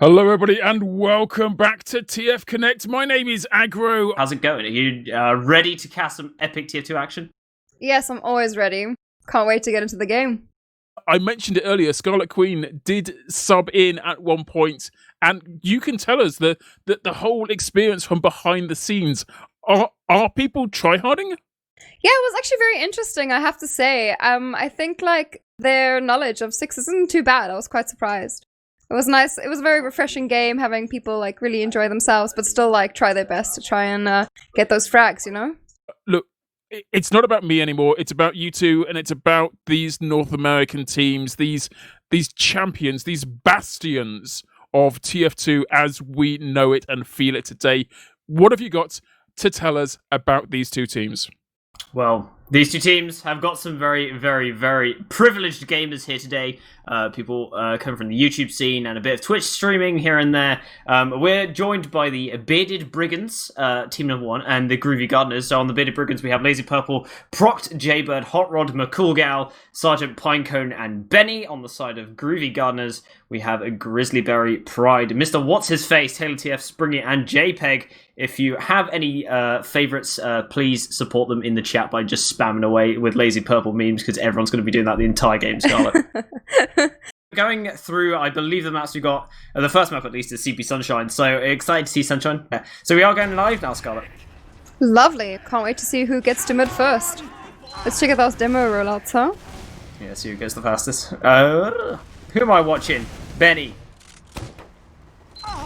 Hello, everybody, and welcome back to TFConnect. My name is Aggro. How's it going? Are you ready to cast some epic Tier 2 action? Yes, I'm always ready. Can't wait to get into the game. I mentioned it earlier, Scarlet Queen did sub in at one point, and you can tell us the whole experience from behind the scenes. Are people tryharding? Yeah, it was actually very interesting, I have to say. I think, like, their knowledge of 6 isn't too bad. I was quite surprised. It was nice. It was a very refreshing game, having people, like, really enjoy themselves, but still, like, try their best to try and get those frags, you know? Look, it's not about me anymore. It's about you two, and it's about these North American teams, these champions, these bastions of TF2 as we know it and feel it today. What have you got to tell us about these two teams? Well, these two teams have got some very, very, very privileged gamers here today. People coming from the YouTube scene and a bit of Twitch streaming here and there. We're joined by the Bearded Brigands, team number 1, and the Groovy Gardeners. So on the Bearded Brigands, we have Lazy Purple, Proct, Jaybird, Hotrod, McCoolgal, Sergeant Pinecone, and Beni. On the side of Groovy Gardeners, we have a Grizzlyberry, Pride, MrWhatshisFace, Taylor TF, Springy, and JPEG. If you have any favorites, please support them in the chat by just spamming away with Lazy Purple memes, because everyone's going to be doing that the entire game, Scarlet. Going through, I believe the maps we got, the first map at least, is CP Sunshine, so excited to see Sunshine. Yeah. So we are going live now, Scarlet. Lovely. Can't wait to see who gets to mid first. Let's check out those demo rollouts, huh? Yeah, see who goes the fastest. Who am I watching? Beni.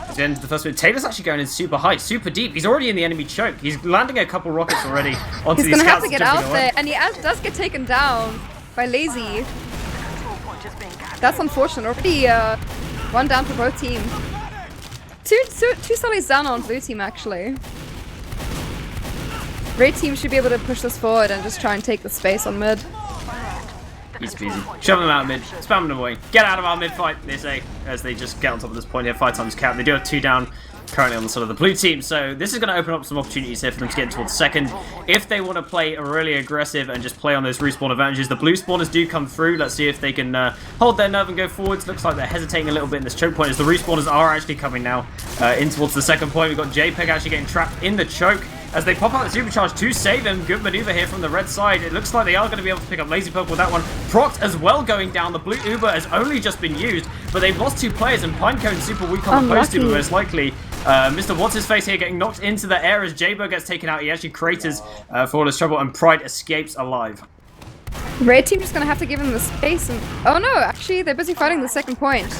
He's into the first bit. Taylor's actually going in super high, super deep. He's already in the enemy choke. He's landing a couple rockets already onto He's these gonna have scouts to get out there, and he does get taken down by Lazy. That's unfortunate. Already one down for both teams. Two Sullys down on blue team, actually. Red team should be able to push this forward and just try and take the space on mid. Easy peasy. Shove them out mid. Spam them away. Get out of our mid fight, they say, as they just get on top of this point here. 5 times cap. They do have 2 down currently on the side of the blue team, so this is going to open up some opportunities here for them to get towards second. If they want to play really aggressive and just play on those respawn advantages, the blue spawners do come through. Let's see if they can hold their nerve and go forwards. Looks like they're hesitating a little bit in this choke point, as the respawners are actually coming now in towards the second point. We've got JPEG actually getting trapped in the choke as they pop out the supercharge to save him. Good maneuver here from the red side. It looks like they are going to be able to pick up Lazy Purple with that one. Proct as well going down. The blue Uber has only just been used, but they've lost 2 players, and Pinecone super weak on the post Uber most likely. MrWhatshisFace here getting knocked into the air as Jaybird gets taken out. He actually craters for all his trouble, and Pride escapes alive. Red team just gonna have to give him the space and... Oh no, actually they're busy fighting the second point.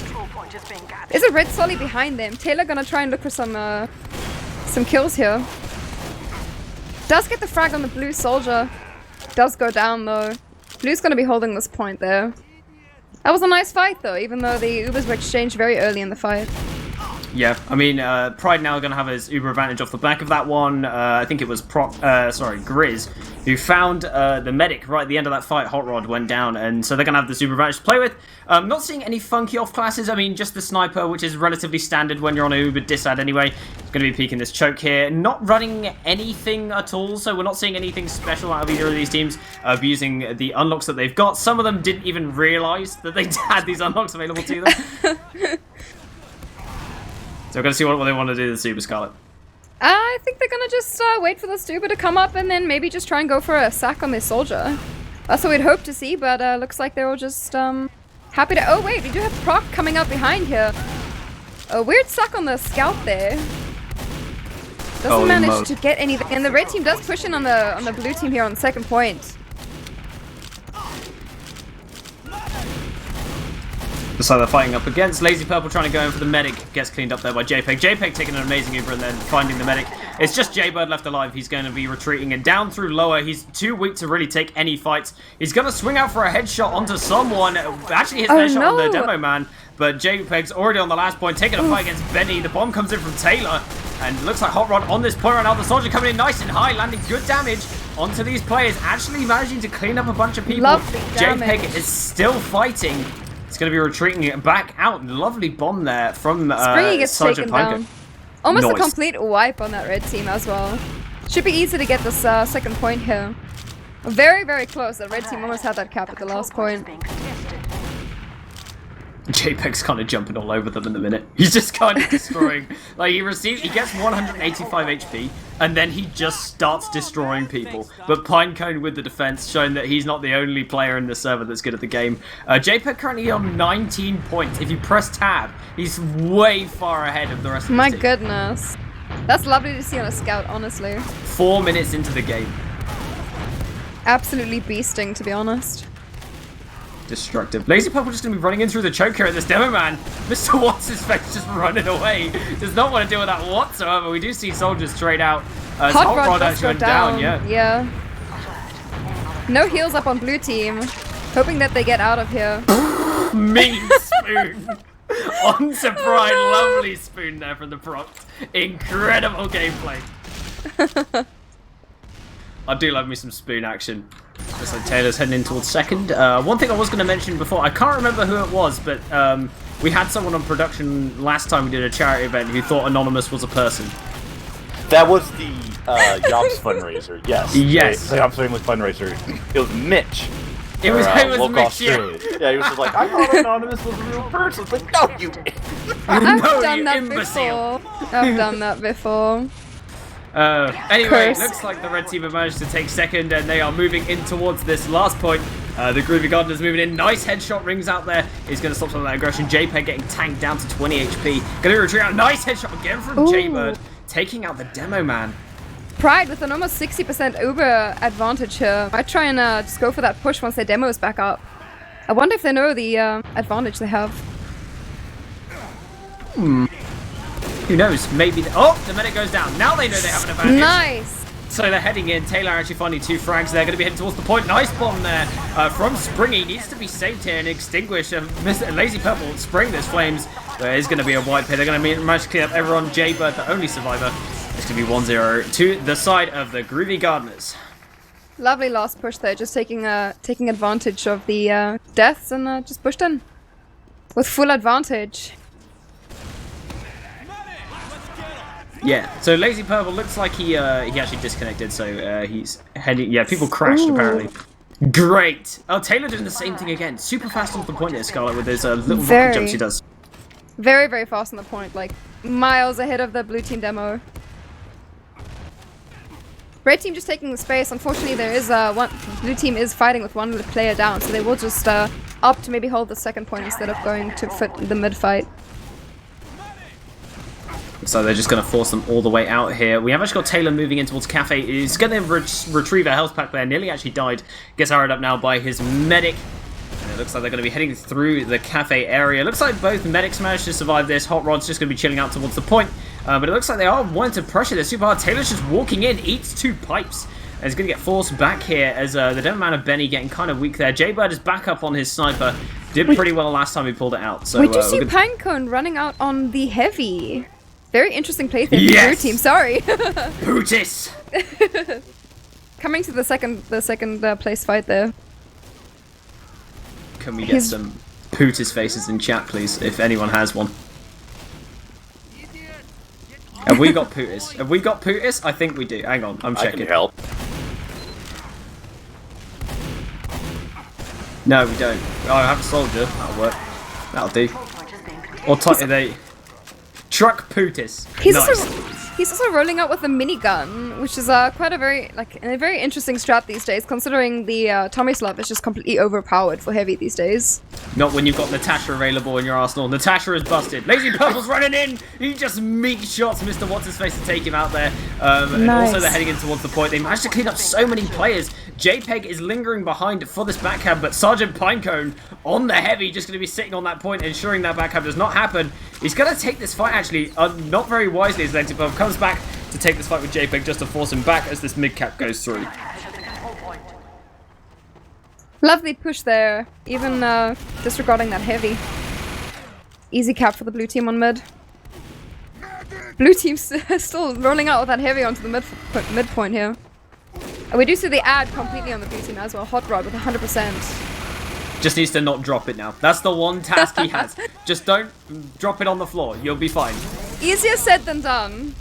There's a red Sully behind them. Taylor gonna try and look for some kills here. Does get the frag on the blue soldier. Does go down though. Blue's gonna be holding this point there. That was a nice fight though, even though the Ubers were exchanged very early in the fight. Yeah, I mean, Pride now going to have his Uber advantage off the back of that one. I think it was Grizz, who found the medic right at the end of that fight. Hotrod went down, and so they're going to have this Uber advantage to play with. Not seeing any funky off classes. I mean, just the sniper, which is relatively standard when you're on a Uber disad anyway. It's going to be peeking this choke here. Not running anything at all, so we're not seeing anything special out of either of these teams using the unlocks that they've got. Some of them didn't even realise that they had these unlocks available to them. So we're going to see what they want to do to the Super, Scarlet. I think they're going to just wait for the Stuber to come up and then maybe just try and go for a sack on their soldier. That's what we'd hope to see, but looks like they're all just happy to... Oh wait, we do have Proct coming up behind here. A weird sack on the scout there. Doesn't manage to get anything. And the red team does push in on the blue team here on the second point. Looks like they're fighting up against Lazy Purple, trying to go in for the medic. Gets cleaned up there by JPEG. JPEG taking an amazing Uber and then finding the medic. It's just Jaybird left alive. He's going to be retreating and down through lower. He's too weak to really take any fights. He's going to swing out for a headshot onto someone. Actually hits a headshot on the demo man, but JPEG's already on the last point, taking a fight against Beni. The bomb comes in from Taylor, and looks like Hotrod on this point right now. The soldier coming in nice and high, landing good damage onto these players, actually managing to clean up a bunch of people. JPEG is still fighting. It's going to be retreating back out. Lovely bomb there from Springy gets Sergeant taken down. Almost nice. A complete wipe on that red team as well. Should be easy to get this second point here. Very, very close. The red team almost had that cap at the last point. JPEG's kind of jumping all over them in the minute. He's just kind of destroying. Like he gets 185 HP, and then he just starts destroying people. But Pinecone with the defense, showing that he's not the only player in the server that's good at the game. JPEG currently on 19 points. If you press tab, he's way far ahead of the rest of the team. My goodness. That's lovely to see on a scout, honestly. 4 minutes into the game. Absolutely beasting, to be honest. Destructive. Lazy Purple just going to be running in through the choke here at this demo man. MrWhatshisFace just running away. Does not want to deal with that whatsoever. We do see soldiers straight out. Hotrod actually went down, yeah. No heals up on blue team. Hoping that they get out of here. Mean spoon. Onto Pride. Lovely spoon there from the Proct. Incredible gameplay. I do love me some spoon action. Looks like Taylor's heading in towards second. One thing I was going to mention before, I can't remember who it was, but we had someone on production last time we did a charity event who thought Anonymous was a person. That was the Yobs fundraiser, yes. Yes. The Yobs family fundraiser. It was Mitch. It was Mitch, yeah, he was just like, I thought Anonymous was a real person. It's like, no, you I've No, done you that imbecile. before. I've done that before. Anyway, Curse. it looks like the red team have managed to take second, and they are moving in towards this last point. The Groovy Gardener's moving in. Nice headshot rings out there. He's going to stop some of that aggression. JPEG getting tanked down to 20 HP. Going to retreat out. Nice headshot again from Jaybird. Taking out the demo man. Pride with an almost 60% Uber advantage here. Might try and just go for that push once their demo is back up. I wonder if they know the advantage they have. Who knows? Maybe. The medic goes down. Now they know they have an advantage. Nice! So they're heading in. Taylor actually finding 2 frags. They're going to be heading towards the point. Nice bomb there from Springy. Needs to be saved here and extinguished. Lazy Purple spring this flames. There is going to be a white pit. They're going to manage to clear up everyone. Jaybird, the only survivor. It's going to be 1-0 to the side of the Groovy Gardeners. Lovely last push there. Just taking advantage of the deaths and just pushed in. With full advantage. Yeah, so Lazy Purple looks like he actually disconnected, so he's heading. Yeah, people crashed apparently. Great. Oh, Taylor doing the same thing again. Super fast off the point there, Scarlet, with his little rocket jumps he does. Very, very fast on the point, like miles ahead of the blue team demo. Red team just taking the space. Unfortunately, there is one. Blue team is fighting with one player down, so they will just opt to maybe hold the second point instead of going to fit the mid fight. So they're just going to force them all the way out here. We have actually got Taylor moving in towards Cafe. He's going to retrieve a health pack there. Nearly actually died. Gets arrowed up now by his medic. And it looks like they're going to be heading through the Cafe area. Looks like both medics managed to survive this. Hotrod's just going to be chilling out towards the point. But it looks like they are wanting to pressure this super hard. Taylor's just walking in, eats 2 pipes. And he's going to get forced back here as the demo man of Beni getting kind of weak there. Jaybird is back up on his sniper. Did pretty well last time he pulled it out. So we do see Pinecone running out on the heavy. Very interesting play there from the blue team. Sorry. Brutus. Coming to the second place fight there. Can we get some Putis faces in chat, please, if anyone has one? Have we got Putis? Have we got Putis? I think we do. Hang on, I'm checking. I can help. No, we don't. Oh, I have a soldier. That'll work. That'll do. Or they. Truck Putis. He's also rolling out with a minigun, which is quite a very interesting strat these days, considering the Tomislav is just completely overpowered for heavy these days. Not when you've got Natasha available in your arsenal. Natasha is busted. Lazy Purple's running in. He just meat shots MrWhatshisFace to take him out there. And also they're heading in towards the point. They managed to clean up so many players. JPEG is lingering behind for this backhand, but Sergeant Pinecone on the heavy just going to be sitting on that point, ensuring that backhand does not happen. He's going to take this fight actually, not very wisely as Lazy Purple comes back to take this fight with JPEG just to force him back as this mid-cap goes through. Lovely push there, even disregarding that heavy. Easy cap for the blue team on mid. Blue team's still rolling out with that heavy onto the midpoint here. And we do see the ad completely on the blue team as well. Hotrod with 100%. Just needs to not drop it now. That's the one task he has. Just don't drop it on the floor. You'll be fine. Easier said than done.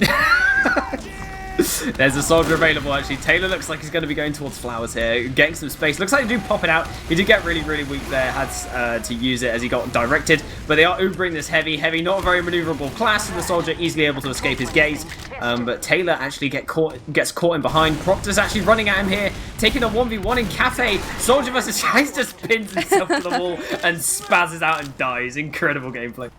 There's a soldier available, actually. Taylor looks like he's going to be going towards flowers here, getting some space. Looks like they do pop it out. He did get really, really weak there, had to use it as he got directed. But they are Ubering this heavy. Heavy, not a very maneuverable class, and the soldier easily able to escape his gaze. But Taylor actually gets caught in behind. Proct is actually running at him here, taking a 1v1 in Cafe. Soldier versus Chase just pins himself to the wall and spazzes out and dies. Incredible gameplay.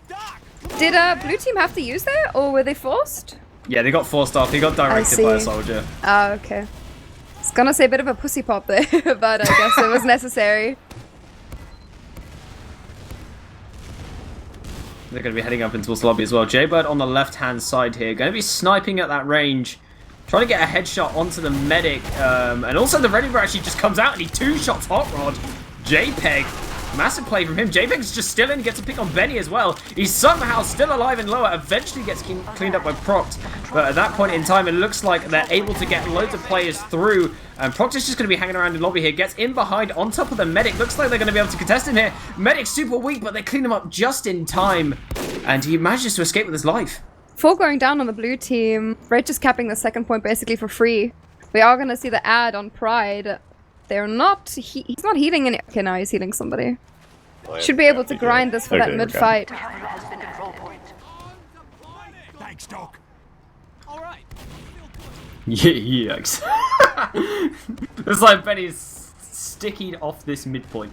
Did blue team have to use that, or were they forced? Yeah, they got forced off. He got directed by a soldier. Oh, okay. I was gonna say a bit of a pussy pop there, but I guess it was necessary. They're going to be heading up into the lobby as well. Jaybird on the left-hand side here. Going to be sniping at that range. Trying to get a headshot onto the medic. And also the Ready actually just comes out and he two-shots Hotrod. JPEG. Massive play from him. JPEG's just still in, gets a pick on Beni as well. He's somehow still alive and lower. Eventually gets cleaned up by Proct. But at that point in time, it looks like they're able to get loads of players through. And Proct is just going to be hanging around in the lobby here. Gets in behind on top of the medic. Looks like they're going to be able to contest him here. Medic's super weak, but they clean him up just in time. And he manages to escape with his life. 4 going down on the blue team. Red just capping the second point basically for free. We are going to see the ad on Pride. They're not... He's not healing any... Okay, now he's healing somebody. Should be able to grind this for that mid-fight. Thanks, Doc. All right. Yikes. It's like Benny's stickied off this midpoint.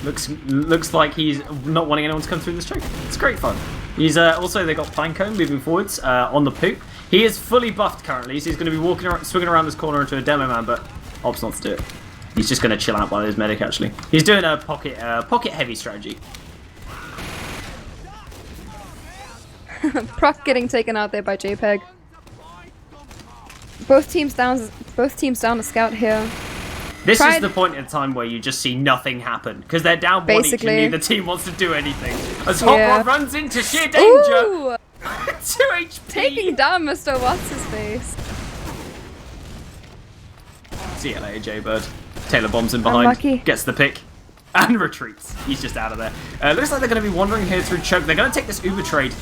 Looks like he's not wanting anyone to come through this choke. It's great fun. He's also, they got Planecone moving forwards on the poop. He is fully buffed currently, so he's going to be walking around, swinging around this corner into a demo man, but opts not to do it. He's just going to chill out by his medic, actually. He's doing a pocket heavy strategy. Proc getting taken out there by JPEG. Both teams down a scout here. This is the point in time where you just see nothing happen because they're down one each and neither team wants to do anything. As Hotrod runs into sheer danger. Ooh! 2 HP. Taking down MrWhatshisFace. See you later, Jaybird. Taylor bombs in behind, gets the pick, and retreats. He's just out of there. Looks like they're going to be wandering here through choke. They're going to take this Uber trade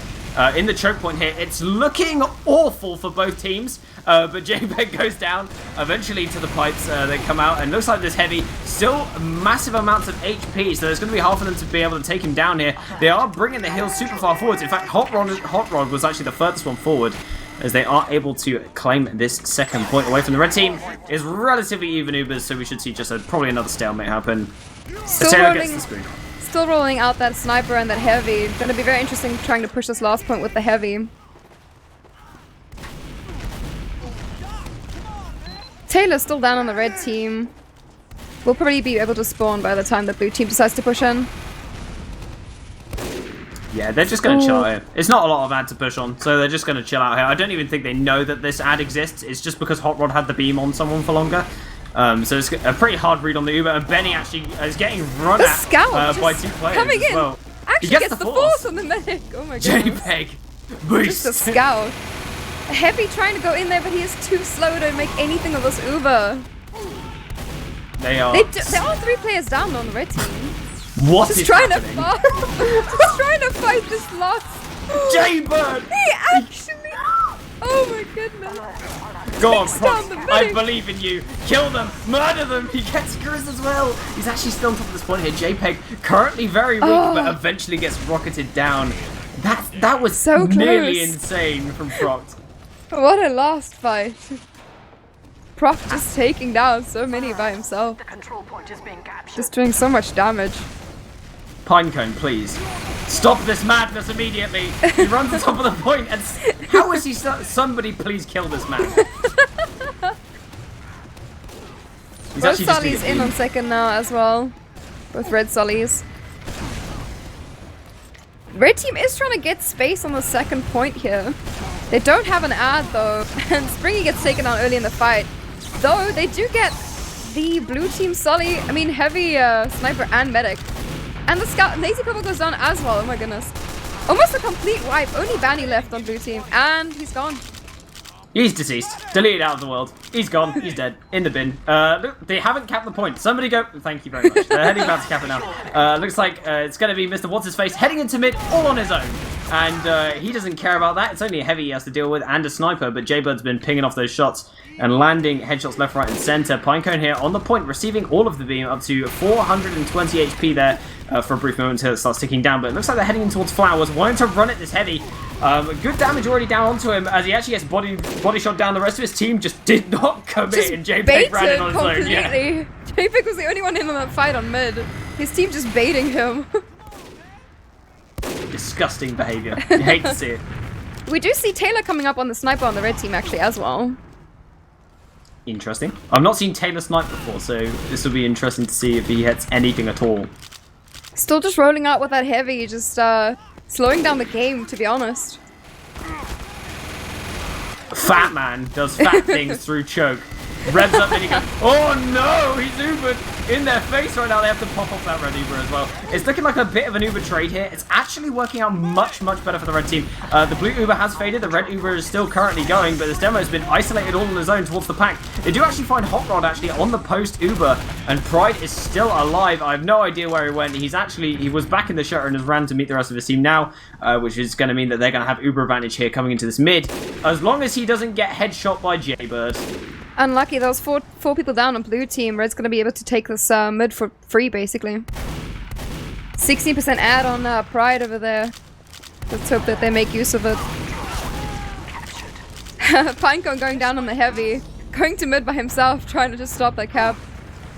in the choke point here. It's looking awful for both teams, but JPEG goes down eventually to the pipes. They come out, and looks like there's heavy. Still massive amounts of HP, so there's going to be half of them to be able to take him down here. They are bringing the hill super far forwards. In fact, Hotrod was actually the furthest one forward, as they are able to claim this second point away from the red team. Is relatively even Ubers, so we should see just probably another stalemate happen. Still rolling out that sniper and that heavy. Gonna be very interesting trying to push this last point with the heavy. Taylor's still down on the red team. We'll probably be able to spawn by the time the blue team decides to push in. Yeah, they're just going to chill out here. It's not a lot of ad to push on, so they're just going to chill out here. I don't even think they know that this ad exists. It's just because Hotrod had the beam on someone for longer. So it's a pretty hard read on the Uber, and Beni actually is getting run at by 2 players coming as well. Actually gets the force on the medic. Oh my god. JPEG. Boost. Just a scout. Heavy trying to go in there, but he is too slow to make anything of this Uber. They are. There are 3 players down on the red team. What is happening? Just trying to fight this loss. Jaybird! He actually... Oh my goodness. Go on, Proct. I believe in you. Kill them. Murder them. He gets Grizz as well. He's actually still on top of this point here. JPEG currently very weak, but eventually gets rocketed down. That was so nearly insane from Proct. What a last fight. Proct just taking down so many by himself. Just doing so much damage. Pinecone, please. Stop this madness immediately. He runs on top of the point and... How is he... Somebody please kill this man. Both Sully's in on second now as well. Both red Sullies. Red team is trying to get space on the second point here. They don't have an ad though. And Springy gets taken out early in the fight. Though they do get the blue team Sully, heavy sniper and medic. And the scout, lazy purple goes down as well, oh my goodness. Almost a complete wipe, only Beni left on blue team, and he's gone. He's deceased, deleted out of the world. He's gone, he's dead, in the bin. Look, they haven't capped the point. Somebody go, thank you very much. They're heading back to cap it now. Looks like it's going to be MrWhatshisFace heading into mid all on his own. and he doesn't care about that. It's only a heavy he has to deal with and a sniper, but Jaybird's been pinging off those shots and landing headshots left, right, and center. Pinecone here on the point, receiving all of the beam, up to 420 HP there for a brief moment until it starts ticking down, but it looks like they're heading in towards Flowers, wanting to run it this heavy. Good damage already down onto him as he actually gets body shot down. The rest of his team just did not commit, and JPEG ran in on his own. Yeah. JPEG was the only one in on that fight on mid. His team just baiting him. Disgusting behavior. You hate to see it. We do see Taylor coming up on the sniper on the red team actually as well. Interesting. I've not seen Taylor snipe before, so this will be interesting to see if he hits anything at all. Still just rolling out with that heavy, just slowing down the game, to be honest. Fat man does fat things through choke. Revs up and he goes, oh no, he's Ubered in their face right now. They have to pop off that red Uber as well. It's looking like a bit of an Uber trade here. It's actually working out much, much better for the red team. The blue Uber has faded. The red Uber is still currently going, but this demo has been isolated all on his own towards the pack. They do actually find Hotrod actually on the post Uber, and Pride is still alive. I have no idea where he went. He was back in the shutter and has ran to meet the rest of his team now, which is going to mean that they're going to have Uber advantage here coming into this mid, as long as he doesn't get headshot by Jaybird. Unlucky, there was four people down on blue team. Red's gonna be able to take this mid for free, basically. 60% ad on Pride over there. Let's hope that they make use of it. Pinecone going down on the heavy. Going to mid by himself, trying to just stop that cap.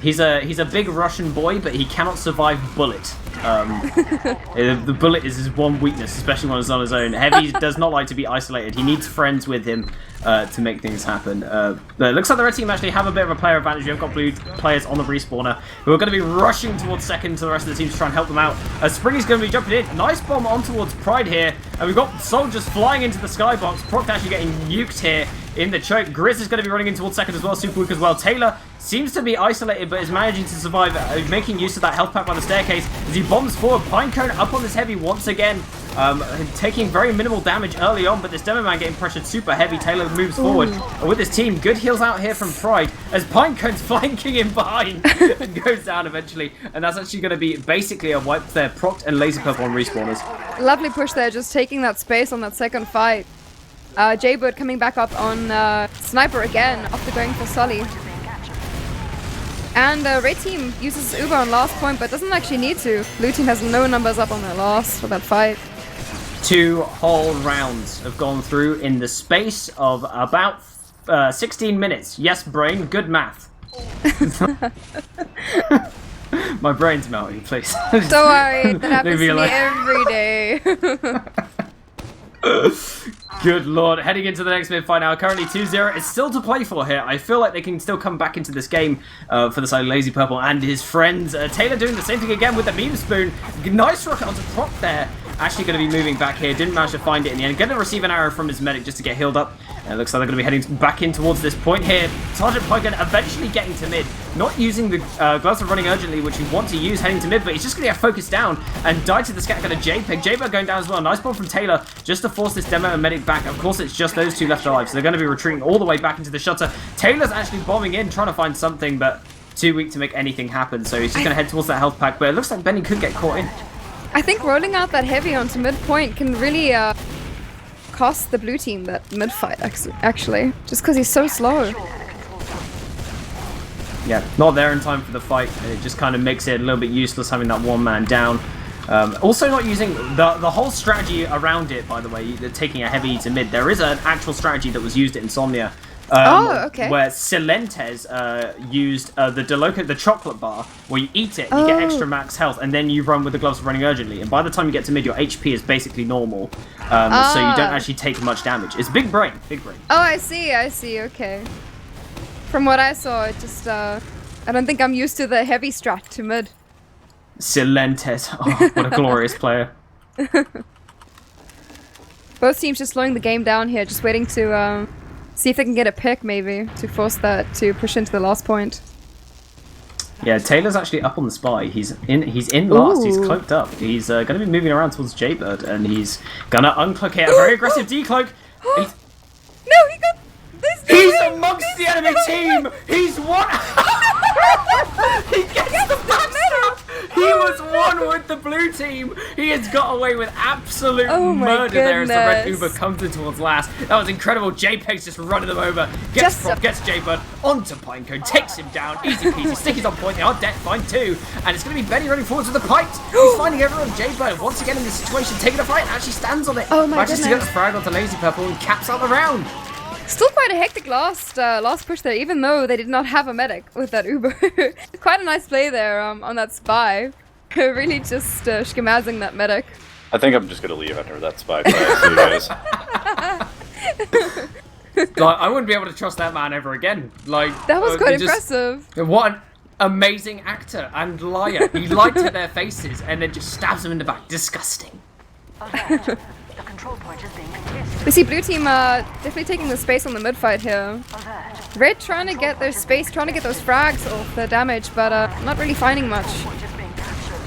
He's a big Russian boy, but he cannot survive bullet. The bullet is his one weakness, especially when it's on his own. Heavy does not like to be isolated. He needs friends with him to make things happen. But it looks like the red team actually have a bit of a player advantage. We've got blue players on the respawner who are going to be rushing towards second to the rest of the team to try and help them out. Springy's going to be jumping in. Nice bomb on towards Pride here. And we've got soldiers flying into the skybox. Proct actually getting nuked here in the choke. Grizz is going to be running in towards second as well. Super weak as well. Taylor seems to be isolated, but is managing to survive, making use of that health pack by the staircase as he bombs forward. Pinecone up on this heavy once again, taking very minimal damage early on, but this demo man getting pressured super heavy. Taylor moves forward with his team. Good heals out here from Pride as Pinecone's flanking in behind and goes down eventually, and that's actually going to be basically a wipe there. Proct and Laser Purple on respawners. Lovely push there, just taking that space on that second fight. Jaybird coming back up on Sniper again after going for Sully. And red team uses Uber on last point, but doesn't actually need to. Blue team has no numbers up on their last for that fight. 2 whole rounds have gone through in the space of about 16 minutes. Yes, brain, good math. My brain's melting, please. Don't worry, that happens to me every day. Good lord, heading into the next mid-fight now. Currently 2-0. It's still to play for here. I feel like they can still come back into this game for the side of Lazy Purple and his friends. Taylor doing the same thing again with the beam spoon. Nice rocket onto Proct there. Actually going to be moving back here. Didn't manage to find it in the end. Going to receive an arrow from his medic just to get healed up. And it looks like they're going to be heading back in towards this point here. Sergeant Pinecone eventually getting to mid. Not using the gloves of running urgently, which you want to use heading to mid, but he's just going to get focused down and die to the scat gun of JPEG. JPEG going down as well. Nice ball from Taylor just to force this demo and medic back. Of course, it's just those two left alive, so they're going to be retreating all the way back into the shutter. Taylor's actually bombing in, trying to find something, but too weak to make anything happen, so he's just going to head towards that health pack, but it looks like Beni could get caught in. I think rolling out that heavy onto midpoint can really cost the blue team that mid-fight, actually. Just because he's so slow. Yeah, not there in time for the fight. It just kind of makes it a little bit useless having that one man down. Also not using the whole strategy around it, by the way, taking a heavy to mid. There is an actual strategy that was used at Insomnia. Okay. Where Silentes used the chocolate bar, where you eat it, you get extra max health, and then you run with the gloves of running urgently. And by the time you get to mid, your HP is basically normal, so you don't actually take much damage. It's big brain, big brain. Oh, I see, okay. From what I saw, it just, I don't think I'm used to the heavy strat to mid. Silentes, oh, what a glorious player. Both teams just slowing the game down here, just waiting to, see if they can get a pick, maybe, to force that to push into the last point. Yeah, Taylor's actually up on the spy. He's in last. He's cloaked up. He's going to be moving around towards Jaybird, and he's going to uncloak here. A very aggressive decloak. No, he got this. He's amongst the enemy team. He's what? He gets the backstab. He was one with the blue team. He has got away with absolute murder there as the red Uber comes in towards last. That was incredible. JPEG's just running them over. Gets J-Bird onto Pinecone, takes him down. Easy peasy. Sticky's on point. They are dead fine too. And it's going to be Beni running forwards with the pipes. He's finding everyone. J-Bird once again in this situation, taking a fight, actually stands on it. Oh my Manages to get goodness. the frag onto Lazy Purple and caps out the round. Still quite a hectic last push there, even though they did not have a medic with that Uber. Quite a nice play there on that spy. Really just schemazzing that medic. I think I'm just gonna leave after that spy play. See you guys. Like, I wouldn't be able to trust that man ever again. Like That was quite just- impressive. What an amazing actor and liar. He lied to their faces and then just stabs them in the back. Disgusting. The control point is being contested. We see blue team definitely taking the space on the mid fight here. Red trying to get their space, trying to get those frags off the damage, but not really finding much. Point is being captured.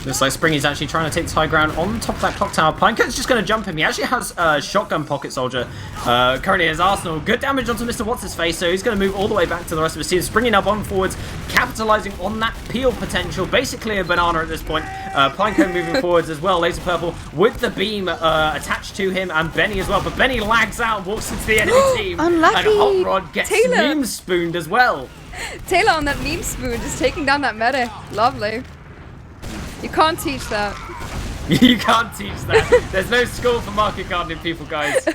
Looks like Springy's actually trying to take this high ground on top of that clock tower. Pinecoat's just going to jump him. He actually has shotgun pocket soldier. Currently has Arsenal. Good damage onto MrWhatshisFace, so he's going to move all the way back to the rest of his team. Springy now on forwards, capitalizing on that peel potential. Basically a banana at this point. Pinecoat moving forwards as well. Laser Purple with the beam attached to him, and Beni as well. But Beni lags out and walks into the enemy team. Unlucky. And Hotrod gets Taylor. meme spooned as well. Taylor on that meme spoon, just taking down that medic. Lovely. You can't teach that. You can't teach that. There's no school for market gardening people, guys.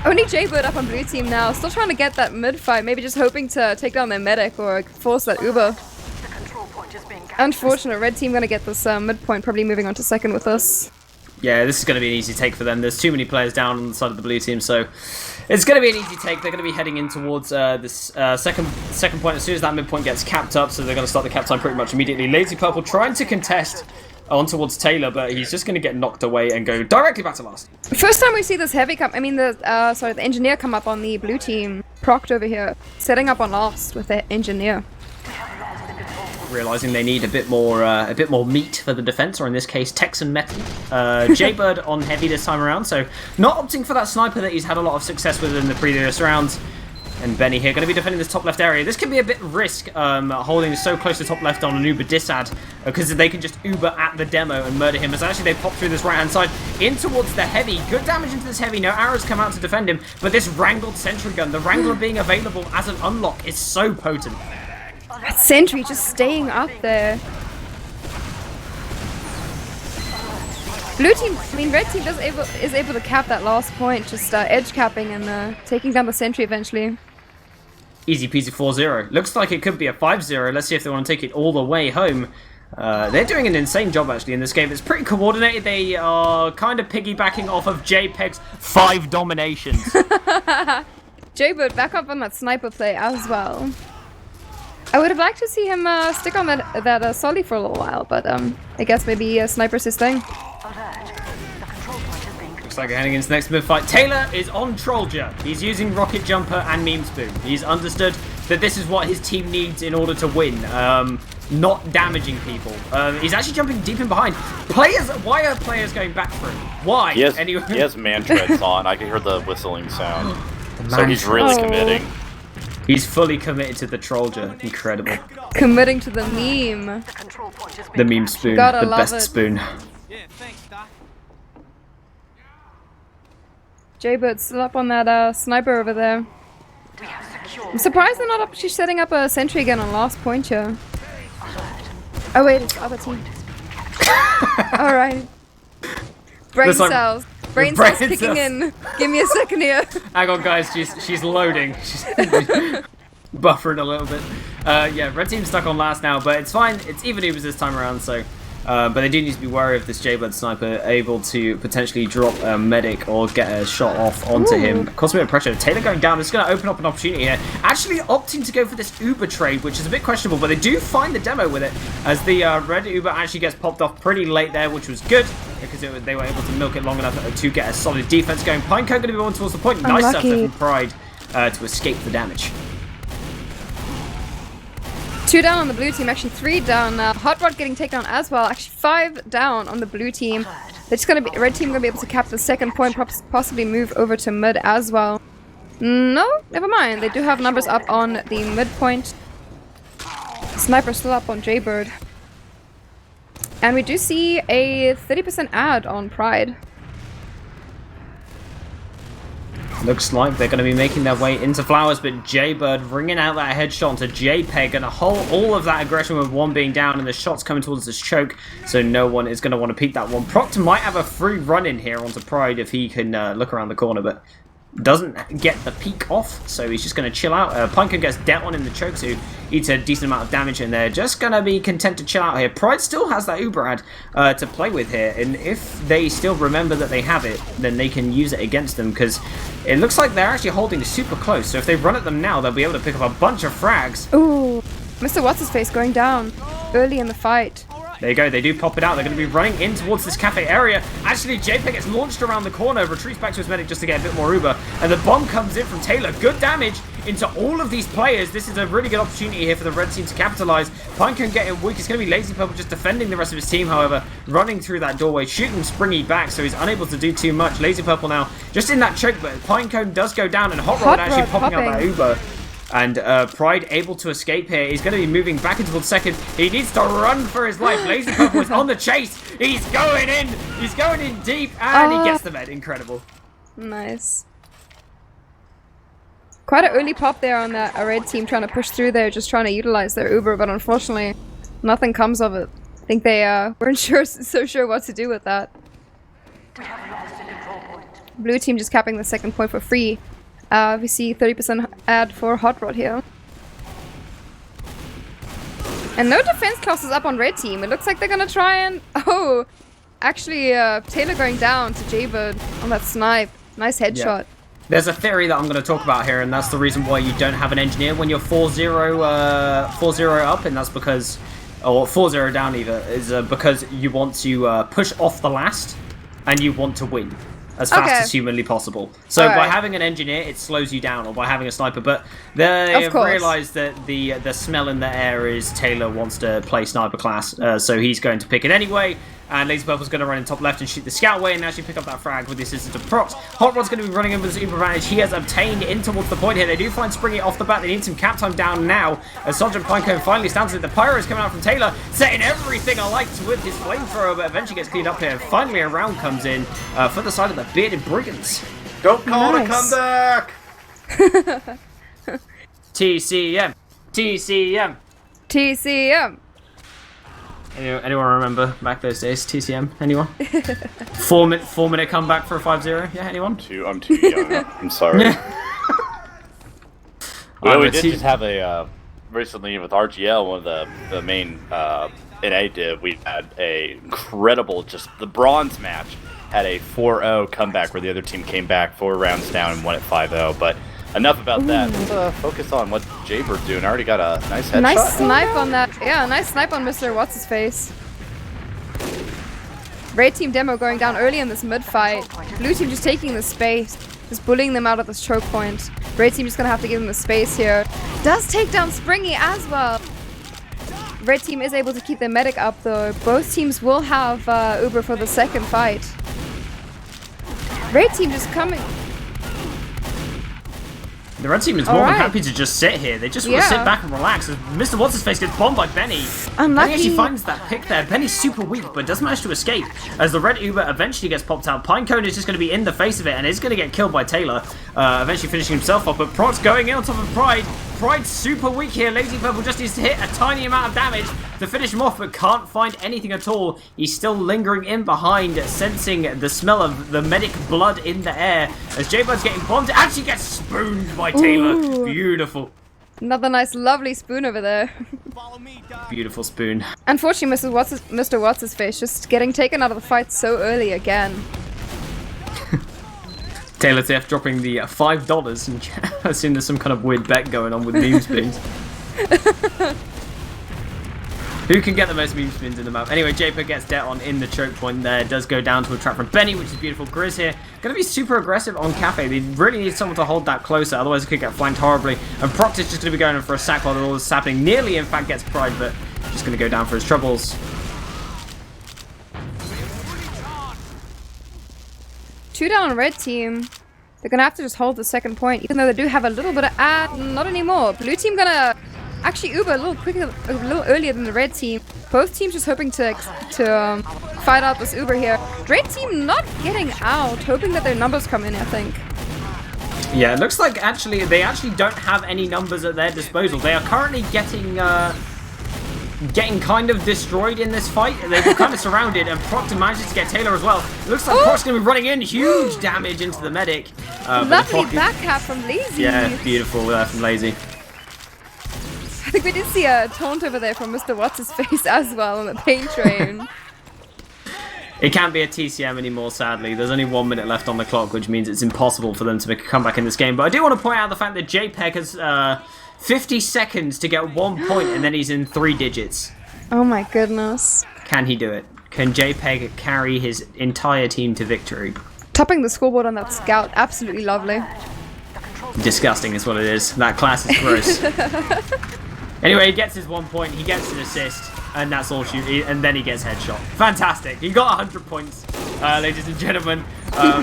Only J-Bird up on blue team now, still trying to get that mid fight, maybe just hoping to take down their medic or force that Uber. The control point is being captured. Unfortunate, red team gonna get this mid point, probably moving on to second with us. Yeah, this is going to be an easy take for them. There's too many players down on the side of the blue team, so it's going to be an easy take. They're going to be heading in towards this second point as soon as that midpoint gets capped up, so they're going to start the cap time pretty much immediately. Lazy Purple trying to contest on towards Taylor, but he's just going to get knocked away and go directly back to last. First time we see this heavy come, the engineer come up on the blue team. Proct over here, setting up on last with the engineer. Realizing they need a bit more meat for the defense, or in this case, Texan metal. J-Bird on heavy this time around, so not opting for that sniper that he's had a lot of success with in the previous rounds. And Beni here going to be defending this top left area. This could be a bit risk, holding so close to top left on an Uber disad, because they can just Uber at the demo and murder him. As actually they pop through this right hand side in towards the heavy. Good damage into this heavy. No arrows come out to defend him, but this wrangled sentry gun, the Wrangler being available as an unlock, is so potent. That sentry just staying up there. Blue team, red team is able to cap that last point, just edge capping and taking down the sentry eventually. Easy peasy 4-0. Looks like it could be a 5-0. Let's see if they want to take it all the way home. They're doing an insane job actually in this game. It's pretty coordinated. They are kind of piggybacking off of JPEG's 5 dominations. J-Bird back up on that sniper play as well. I would have liked to see him stick on that Solly for a little while, but I guess maybe sniper's his thing. The control point is being Looks like we're heading into the next mid fight. Taylor is on Trollja. He's using Rocket Jumper and Meme Spoon. He's understood that this is what his team needs in order to win. Not damaging people. He's actually jumping deep in behind. Why are players going back through? Why? He has, Anyway. he has man treads on. I can hear the whistling sound. So he's really committing. He's fully committed to the Trollja. Incredible. Committing to the meme. the control point is The being Meme Spoon. Gotta The love best it. spoon. Yeah, thanks, Doc. J-Bird's still up on that sniper over there. We have secured. I'm surprised they're not up. She's setting up a sentry again on last point here. Oh wait, it's the other team. Alright. Brain Looks like- cells. Brain brain cells kicking cells. in. Give me a second here. Hang on, guys. She's loading. She's buffering a little bit. Yeah, red team's stuck on last now, but it's fine. It's even Ubers this time around, so. But they do need to be wary of this J-Bird sniper able to potentially drop a medic or get a shot off onto him. Cause a bit of pressure. Taylor going down. It's going to open up an opportunity here. Actually opting to go for this Uber trade, which is a bit questionable, but they do find the demo with it as the red Uber actually gets popped off pretty late there, which was good because they were able to milk it long enough to get a solid defense going. Pinecoat going to be on towards the point. Nice stuff Unlucky. from Pride to escape the damage. 2 down on the blue team, actually 3 down. Hotrod getting taken on as well. Actually 5 down on the blue team. They're just gonna be red team gonna be able to capture the second point, possibly move over to mid as well. No, never mind. They do have numbers up on the mid point. Sniper still up on Jaybird. And we do see a 30% ad on Pride. Looks like they're going to be making their way into Flowers, but Jaybird ringing out that headshot onto JPEG, and all of that aggression with one being down and the shots coming towards this choke, so no one is going to want to peek that one. Proct might have a free run in here onto Pride if he can look around the corner, but doesn't get the peek off, so he's just going to chill out. Pinecone gets dealt on in the choke, so eats a decent amount of damage, and they're just going to be content to chill out here. Pride still has that Uber ad to play with here, and if they still remember that they have it, then they can use it against them, because it looks like they're actually holding super close, so if they run at them now, they'll be able to pick up a bunch of frags. Ooh, MrWhatshisFace going down early in the fight. There you go, they do pop it out. They're going to be running in towards this cafe area. Actually, JPEG gets launched around the corner, retreats back to his medic just to get a bit more Uber, and the bomb comes in from Taylor. Good damage into all of these players. This is a really good opportunity here for the red team to capitalize. Pinecone getting weak. It's going to be Lazy Purple just defending the rest of his team, however, running through that doorway, shooting Springy back, so he's unable to do too much. Lazy Purple now just in that choke, but Pinecone does go down, and Hotrod actually popping out that Uber. And Pride able to escape here. He's going to be moving back into the second. He needs to run for his life. Lazy Purple is on the chase. He's going in. He's going in deep, and he gets the med. Incredible. Nice. Quite an early pop there on that red team, trying to push through there, just trying to utilize their Uber, but unfortunately, nothing comes of it. I think they weren't so sure what to do with that. Blue team just capping the second point for free. We see 30% ad for Hotrod here. And no defense classes up on red team. It looks like they're gonna try and... Oh! Actually, Taylor going down to Jaybird on that snipe. Nice headshot. Yeah. There's a theory that I'm going to talk about here, and that's the reason why you don't have an engineer when you're 4-0 up, and that's because... Or 4-0 down either, is because you want to push off the last, and you want to win as fast as humanly possible. So by having an engineer, it slows you down, or by having a sniper. But they have realised that the smell in the air is Taylor wants to play sniper class, so he's going to pick it anyway. And Lazy Purple's going to run in top left and shoot the scout away and actually pick up that frag with the assistance of Proct. Hotrod's going to be running in with his Uber advantage. He has obtained in towards the point here. They do find Springy off the bat. They need some cap time down now. As Sergeant Pinecone finally stands it. The pyro is coming out from Taylor, setting everything alight with his flamethrower, but eventually gets cleaned up here. Finally, a round comes in for the side of the bearded Brigands. Don't call it a comeback! TCM. TCM. TCM. Anyone remember back those days? TCM? Anyone? 4 minute comeback for a 5-0? Yeah, anyone? I'm too young. I'm sorry. Well, we did just have a recently with RGL, one of the main NA div. We had a incredible, just the bronze match had a 4-0 comeback where the other team came back 4 rounds down and won at 5-0. But enough about that. Let's focus on what Jaybird's doing. I already got a nice headshot. Nice snipe on that. Yeah, nice snipe on MrWhatshisFace. Red team demo going down early in this mid fight. Blue team just taking the space, just bullying them out of this choke point. Red team just gonna have to give them the space here. Does take down Springy as well. Red team is able to keep their medic up though. Both teams will have Uber for the second fight. Red team just coming. The red team is more than happy to just sit here. They just want to sit back and relax. As MrWhatshisFace gets bombed by Beni. Unlucky. Beni actually finds that pick there. Beni's super weak, but does manage to escape. As the red Uber eventually gets popped out. Pinecone is just going to be in the face of it and is going to get killed by Taylor. Eventually finishing himself off, but Proct's going in on top of Pride. Pride's super weak here. Lazy Purple just needs to hit a tiny amount of damage to finish him off, but can't find anything at all. He's still lingering in behind, sensing the smell of the medic blood in the air. As Jaybird's getting bombed, it actually gets spooned by Taylor. Ooh. Beautiful. Another nice, lovely spoon over there. Beautiful spoon. Unfortunately, MrWhatshisFace just getting taken out of the fight so early again. Taylor TF dropping the $5 and I assume there's some kind of weird bet going on with meme spins. Who can get the most meme spins in the map? Anyway, JPEG gets dead on in the choke point there. Does go down to a trap from Beni, which is beautiful. Grizz here. Going to be super aggressive on Cafe. They really need someone to hold that closer, otherwise it could get flanked horribly. And Proct is just going to be going in for a sack while all this is happening. Nearly, in fact, gets Pride, but just going to go down for his troubles. 2 down on red team. They're gonna have to just hold the second point, even though they do have a little bit of not anymore. Blue team gonna Actually, Uber a little quicker, a little earlier than the red team. Both teams just hoping to fight out this Uber here. Red team not getting out, hoping that their numbers come in, I think. Yeah, it looks like they actually don't have any numbers at their disposal. They are currently getting kind of destroyed in this fight. They were kind of surrounded, and Proct manages to get Taylor as well. It looks like Proct's going to be running in. Huge damage into the medic. Lovely back cap from Lazy. Yeah, beautiful from Lazy. I think we did see a taunt over there from MrWhatshisFace as well on the pain train. It can't be a TCM anymore, sadly. There's only 1 minute left on the clock, which means it's impossible for them to make a comeback in this game. But I do want to point out the fact that JPEG has 50 seconds to get 1 point, and then he's in 3 digits. Oh my goodness. Can he do it? Can JPEG carry his entire team to victory? Topping the scoreboard on that scout, absolutely lovely. Disgusting is what it is. That class is gross. Anyway, he gets his 1 point, he gets an assist, and that's all shoot, and then he gets headshot. Fantastic. He got 100 points, ladies and gentlemen.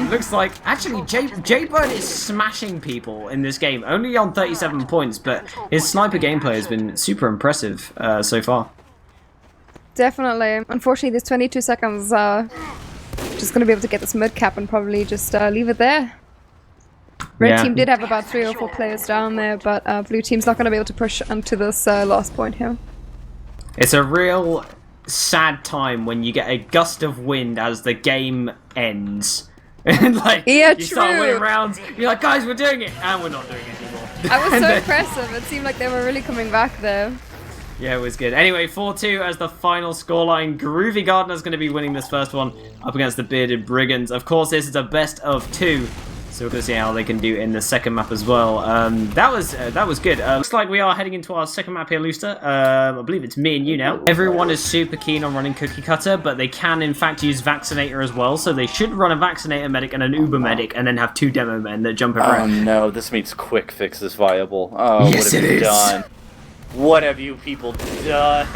Looks like, actually, J-Bird is smashing people in this game, only on 37 points, but his sniper gameplay has been super impressive so far. Definitely. Unfortunately, there's 22 seconds. Just going to be able to get this mid cap and probably just leave it there. Red team did have about 3 or 4 players down there, but blue team's not going to be able to push onto this last point here. It's a real sad time when you get a gust of wind as the game ends. And like, yeah, you start winning rounds, you're like, guys, we're doing it, and we're not doing it anymore. I was so impressive. It seemed like they were really coming back there. Yeah, it was good. Anyway, 4-2 as the final scoreline. Groovy Gardener's going to be winning this first one up against the Bearded Brigands. Of course, this is a best of 2. So we're going to see how they can do in the second map as well. That was good. Looks like we are heading into our second map here, Looster. I believe it's me and you now. Everyone is super keen on running Cookie Cutter, but they can in fact use Vaccinator as well. So they should run a Vaccinator medic and an Uber medic, and then have 2 demo men that jump around. Oh no, this means quick fix is viable. Oh, yes, what have you done? What have you people done?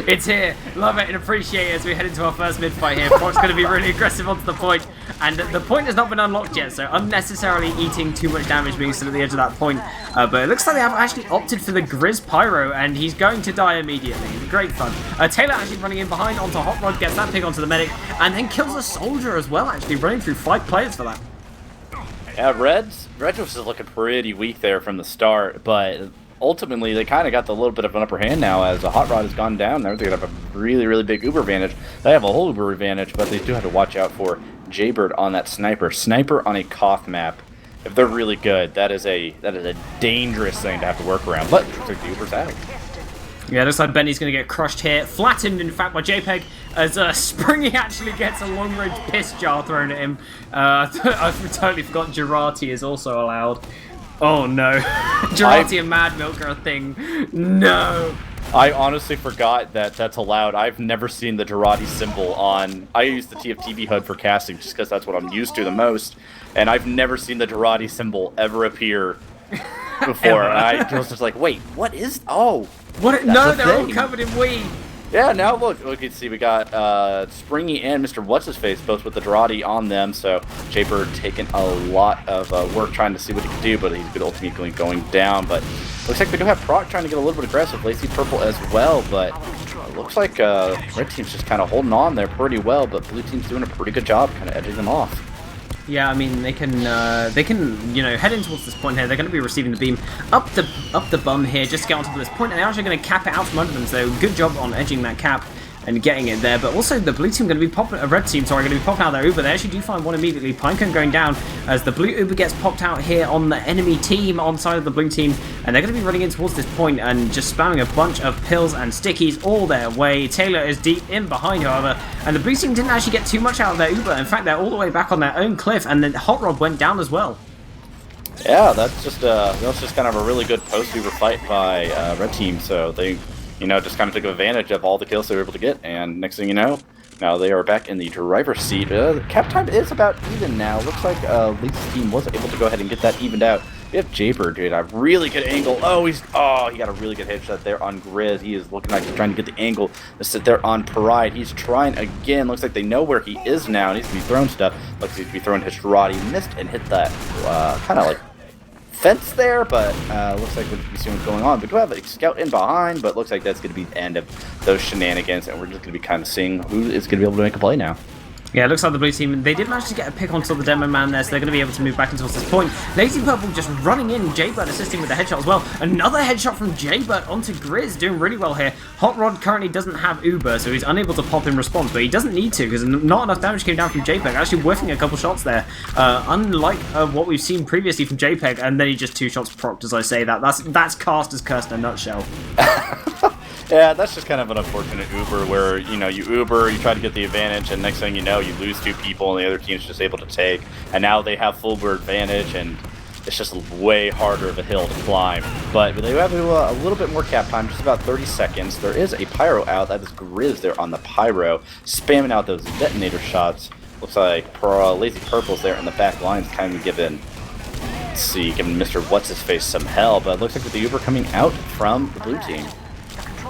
It's here. Love it and appreciate it as we head into our first mid fight here. Proct's going to be really aggressive onto the point. And the point has not been unlocked yet, so unnecessarily eating too much damage being stood at the edge of that point. But it looks like they have actually opted for the Grizz Pyro, and he's going to die immediately. Great fun. Taylor actually running in behind onto Hotrod, gets that pig onto the medic, and then kills a soldier as well, actually running through 5 players for that. Yeah, Red was just looking pretty weak there from the start, but ultimately they kind of got a little bit of an upper hand now as the Hotrod has gone down. They're going to have a really, really big Uber advantage. They have a whole Uber advantage, but they do have to watch out for Jaybird on that sniper. Sniper on a Koth map. If they're really good, that is a dangerous thing to have to work around. But looks like the Uber's out. Yeah, looks like Benny's going to get crushed here. Flattened, in fact, by JPEG, as Springy actually gets a long-range piss jar thrown at him. I totally forgot Girardi is also allowed. Oh no. Girardi and Mad Milk are a thing. No. I honestly forgot that that's allowed. I've never seen the Girardi symbol on... I use the TFTV HUD for casting just because that's what I'm used to the most. And I've never seen the Girardi symbol ever appear before. And I was just like, wait, what is... Oh. What? No, they're all covered in weed. Yeah, now look, we can see we got Springy and MrWhatshisFace both with the Girardi on them, so Jaybird taking a lot of work trying to see what he can do, but he's ultimately going down. But looks like we do have Proct trying to get a little bit aggressive, Lazy Purple as well, but looks like Red Team's just kind of holding on there pretty well, but Blue Team's doing a pretty good job kind of edging them off. Yeah, I mean they can you know, head in towards this point here. They're going to be receiving the beam up the bum here just to get onto this point, and they're actually going to cap it out from under them. So good job on edging that cap and getting it there. But also the blue team going to be popping, red team, sorry, going to be popping out their Uber. They actually do find one immediately. Pinecone going down as the blue Uber gets popped out here on the enemy team on side of the blue team, and they're going to be running in towards this point and just spamming a bunch of pills and stickies all their way. Taylor is deep in behind, however, and the blue team didn't actually get too much out of their Uber. In fact, they're all the way back on their own cliff, and then Hotrod went down as well. Yeah, that's just kind of a really good post-Uber fight by red team. So they, you know, just kind of took advantage of all the kills they were able to get, and next thing you know, now they are back in the driver's seat. The cap time is about even now. Looks like Lisa's team was able to go ahead and get that evened out. We have Jaybird, dude, a really good angle. He got a really good headshot there on Grizz. He is looking like he's trying to get the angle to sit there on Pride. He's trying again. Looks like they know where he is now. He needs to be throwing stuff. Looks like he needs to be throwing his Girardi. Missed and hit that kind of like fence there, but looks like we're seeing what's going on. We do have a scout in behind, but looks like that's going to be the end of those shenanigans, and we're just going to be kind of seeing who is going to be able to make a play now. Yeah, it looks like the blue team, they did manage to get a pick onto the demo man there, so they're going to be able to move back into this point. Lazy Purple just running in, Jaybird assisting with the headshot as well. Another headshot from Jaybird onto Grizz, doing really well here. Hotrod currently doesn't have Uber, so he's unable to pop in response, but he doesn't need to, because not enough damage came down from JPEG, actually whiffing a couple shots there. Unlike what we've seen previously from JPEG, and then he just 2 shots procced as I say that. That's Caster's curse in a nutshell. Yeah, that's just kind of an unfortunate Uber where, you know, you Uber, you try to get the advantage, and next thing you know, you lose 2 people, and the other team's just able to take, and now they have full bird advantage, and it's just way harder of a hill to climb. But they have a little bit more cap time, just about 30 seconds. There is a Pyro out. That is Grizz there on the Pyro, spamming out those detonator shots. Looks like Lazy Purple's there in the back lines, kind of giving MrWhatshisFace some hell, but it looks like with the Uber coming out from the blue team.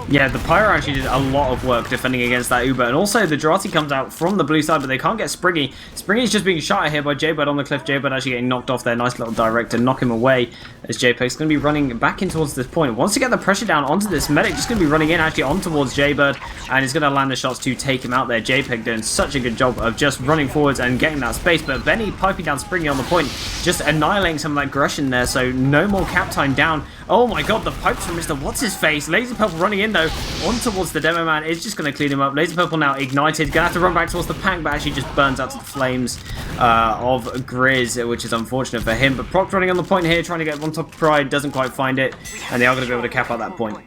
Yeah, the Pyro actually did a lot of work defending against that Uber, and also the Jarati comes out from the blue side, but they can't get Springy. Springy's just being shot at here by Jaybird on the cliff. Jaybird actually getting knocked off there. Nice little direct to knock him away, as JPEG's going to be running back in towards this point. Wants to get the pressure down onto this medic, just going to be running in actually on towards Jaybird, and he's going to land the shots to take him out there. JPEG doing such a good job of just running forwards and getting that space, but Beni piping down Springy on the point, just annihilating some of that aggression there, so no more cap time down. Oh my god, the pipes from MrWhatshisFace. Lazy Purple running in though, on towards the demo man, is just going to clean him up. Lazy Purple now ignited, gonna have to run back towards the pack, but actually just burns out to the flames of Grizz, which is unfortunate for him. But Proct running on the point here, trying to get on top of Pride, doesn't quite find it, and they are going to be able to cap out that point.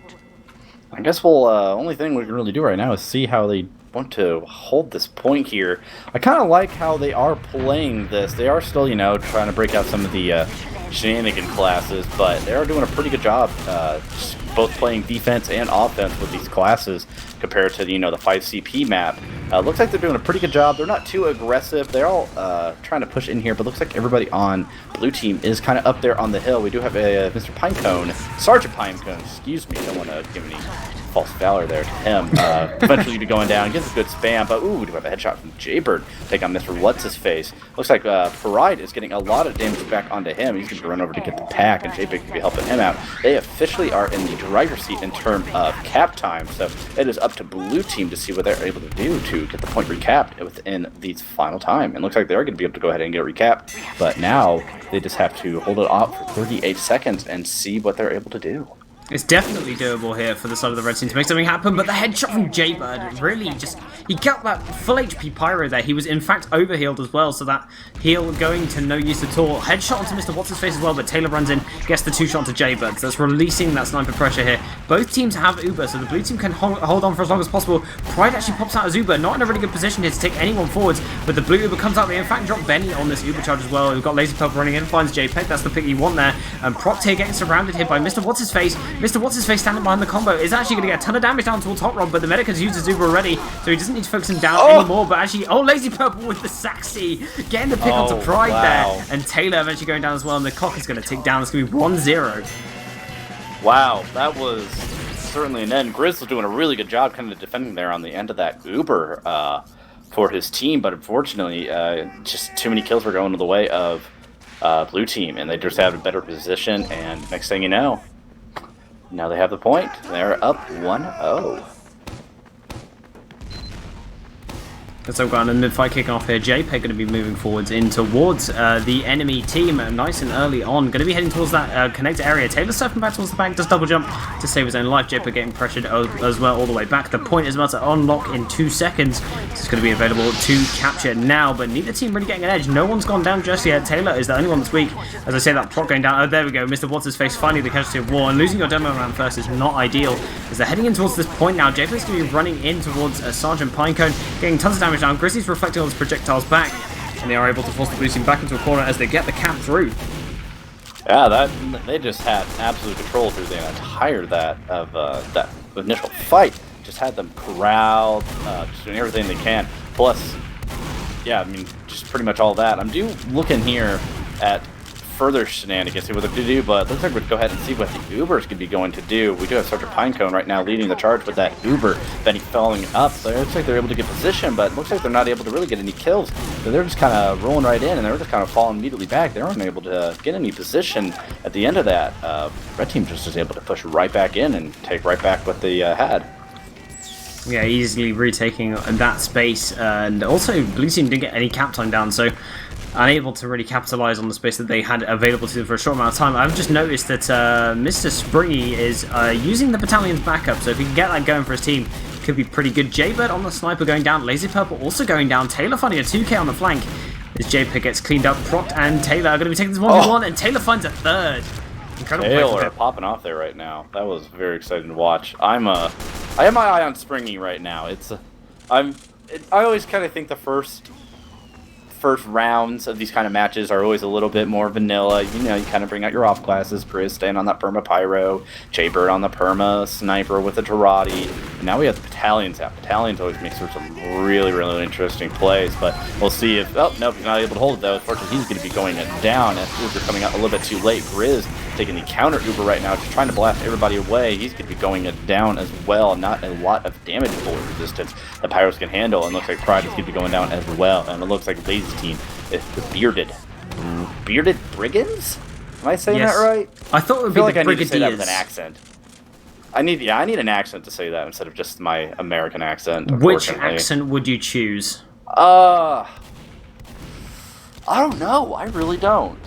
I guess we'll only thing we can really do right now is see how they want to hold this point here. I kind of like how they are playing this. They are still, you know, trying to break out some of the shenanigan classes, but they are doing a pretty good job both playing defense and offense with these classes compared to, you know, the 5CP map. Looks like they're doing a pretty good job. They're not too aggressive. They're all trying to push in here, but looks like everybody on blue team is kind of up there on the hill. We do have a Mr. Pinecone, Sergeant Pinecone, excuse me. Don't want to give any false valor there to him. Eventually be going down, gets a good spam, but ooh, we do have a headshot from Jaybird. Take on MrWhatshisFace. Looks like Pride is getting a lot of damage back onto him. He's going to run over to get the pack, and Jaybird can be helping him out. They officially are in the driver's seat in terms of cap time, so it is up to blue team to see what they're able to do to get the point recapped within the final time. And looks like they're going to be able to go ahead and get it recapped, but now they just have to hold it off for 38 seconds and see what they're able to do. It's definitely doable here for the side of the red team to make something happen, but the headshot from Jaybird really just, he got that full HP Pyro there. He was in fact overhealed as well, so that heal going to no use at all. Headshot onto MrWhatshisFace as well, but Taylor runs in, gets the 2-shot to Jaybird, so that's releasing that sniper pressure here. Both teams have Uber, so the blue team can hold on for as long as possible. Pride actually pops out as Uber, not in a really good position here to take anyone forwards, but the blue Uber comes out. They in fact drop Beni on this Uber charge as well. We've got Lazy Purple running in, finds JPEG, that's the pick you want there. And Proct here getting surrounded here by MrWhatshisFace. MrWhatshisFace standing behind the combo is actually going to get a ton of damage down towards Hotrod, but the medic has used his Uber already, so he doesn't need to focus him down anymore. But actually, Lazy Purple with the Saxy, getting the pick onto Pride there, and Taylor eventually going down as well, and the clock is going to tick down. It's going to be 1-0. Wow, that was certainly an end. Grizz was doing a really good job kind of defending there on the end of that Uber for his team, but unfortunately, just too many kills were going to the way of blue team, and they just have a better position, and next thing you know, now they have the point. They're up 1-0. So we've got a mid-fight kicking off here. JPEG going to be moving forwards in towards the enemy team nice and early on. Going to be heading towards that connector area. Taylor surfing back towards the back, does double jump to save his own life. JPEG getting pressured as well all the way back. The point is about to unlock in 2 seconds. It's going to be available to capture now, but neither team really getting an edge. No one's gone down just yet. Taylor is the only one this week. As I say, that Proct going down. Oh, there we go. MrWhatshisFace finally the casualty of war, and losing your demo round first is not ideal. As they're heading in towards this point now, JPEG's going to be running in towards Sergeant Pinecone, getting tons of damage down. Grizzly's reflecting all his projectiles back, and they are able to force the blue team back into a corner as they get the cap through. Yeah, they just had absolute control through the entire that initial fight. Just had them corralled, just doing everything they can. Plus, yeah, I mean, just pretty much all that. I'm looking here at further shenanigans, see what they're going to do, but looks like we'll go ahead and see what the Ubers could be going to do. We do have Sergeant Pinecone right now leading the charge with that Uber. Beni following up, so it looks like they're able to get position, but it looks like they're not able to really get any kills. So they're just kind of rolling right in, and they're just kind of falling immediately back. They weren't able to get any position at the end of that. Red team just was able to push right back in and take right back what they had. Yeah, easily retaking that space, and also blue team didn't get any cap time down, so unable to really capitalize on the space that they had available to them for a short amount of time. I've just noticed that Mr. Springy is using the battalion's backup, so if he can get that going for his team, could be pretty good. Jaybird on the sniper going down, Lazy Purple also going down, Taylor finding a 2k on the flank as JPEG gets cleaned up. Proct and Taylor are going to be taking this 1v1, and Taylor finds a third. Incredible play from Taylor him. popping off there right now. That was very exciting to watch. I have my eye on Springy right now. I always kind of think the first rounds of these kind of matches are always a little bit more vanilla. You know, you kind of bring out your off classes, Grizz staying on that perma pyro, Jaybird on the perma sniper with a Tarati, and now we have the battalions out. Battalions always makes for some really, really interesting plays, but we'll see if, oh, nope, he's not able to hold it though. Unfortunately, he's going to be going down as Uber coming out a little bit too late. Grizz taking the counter Uber right now, just trying to blast everybody away. He's going to be going down as well. Not a lot of damage bullet resistance the Pyros can handle, and looks like Pride is going to be going down as well, and it looks like Lazy's team is the bearded Brigands? Am I saying that right? I thought it would I feel be like the I need to say that with Brigadiers. an accent. I need an accent to say that instead of just my American accent. Which Unfortunately. accent would you choose? I don't know. I really don't.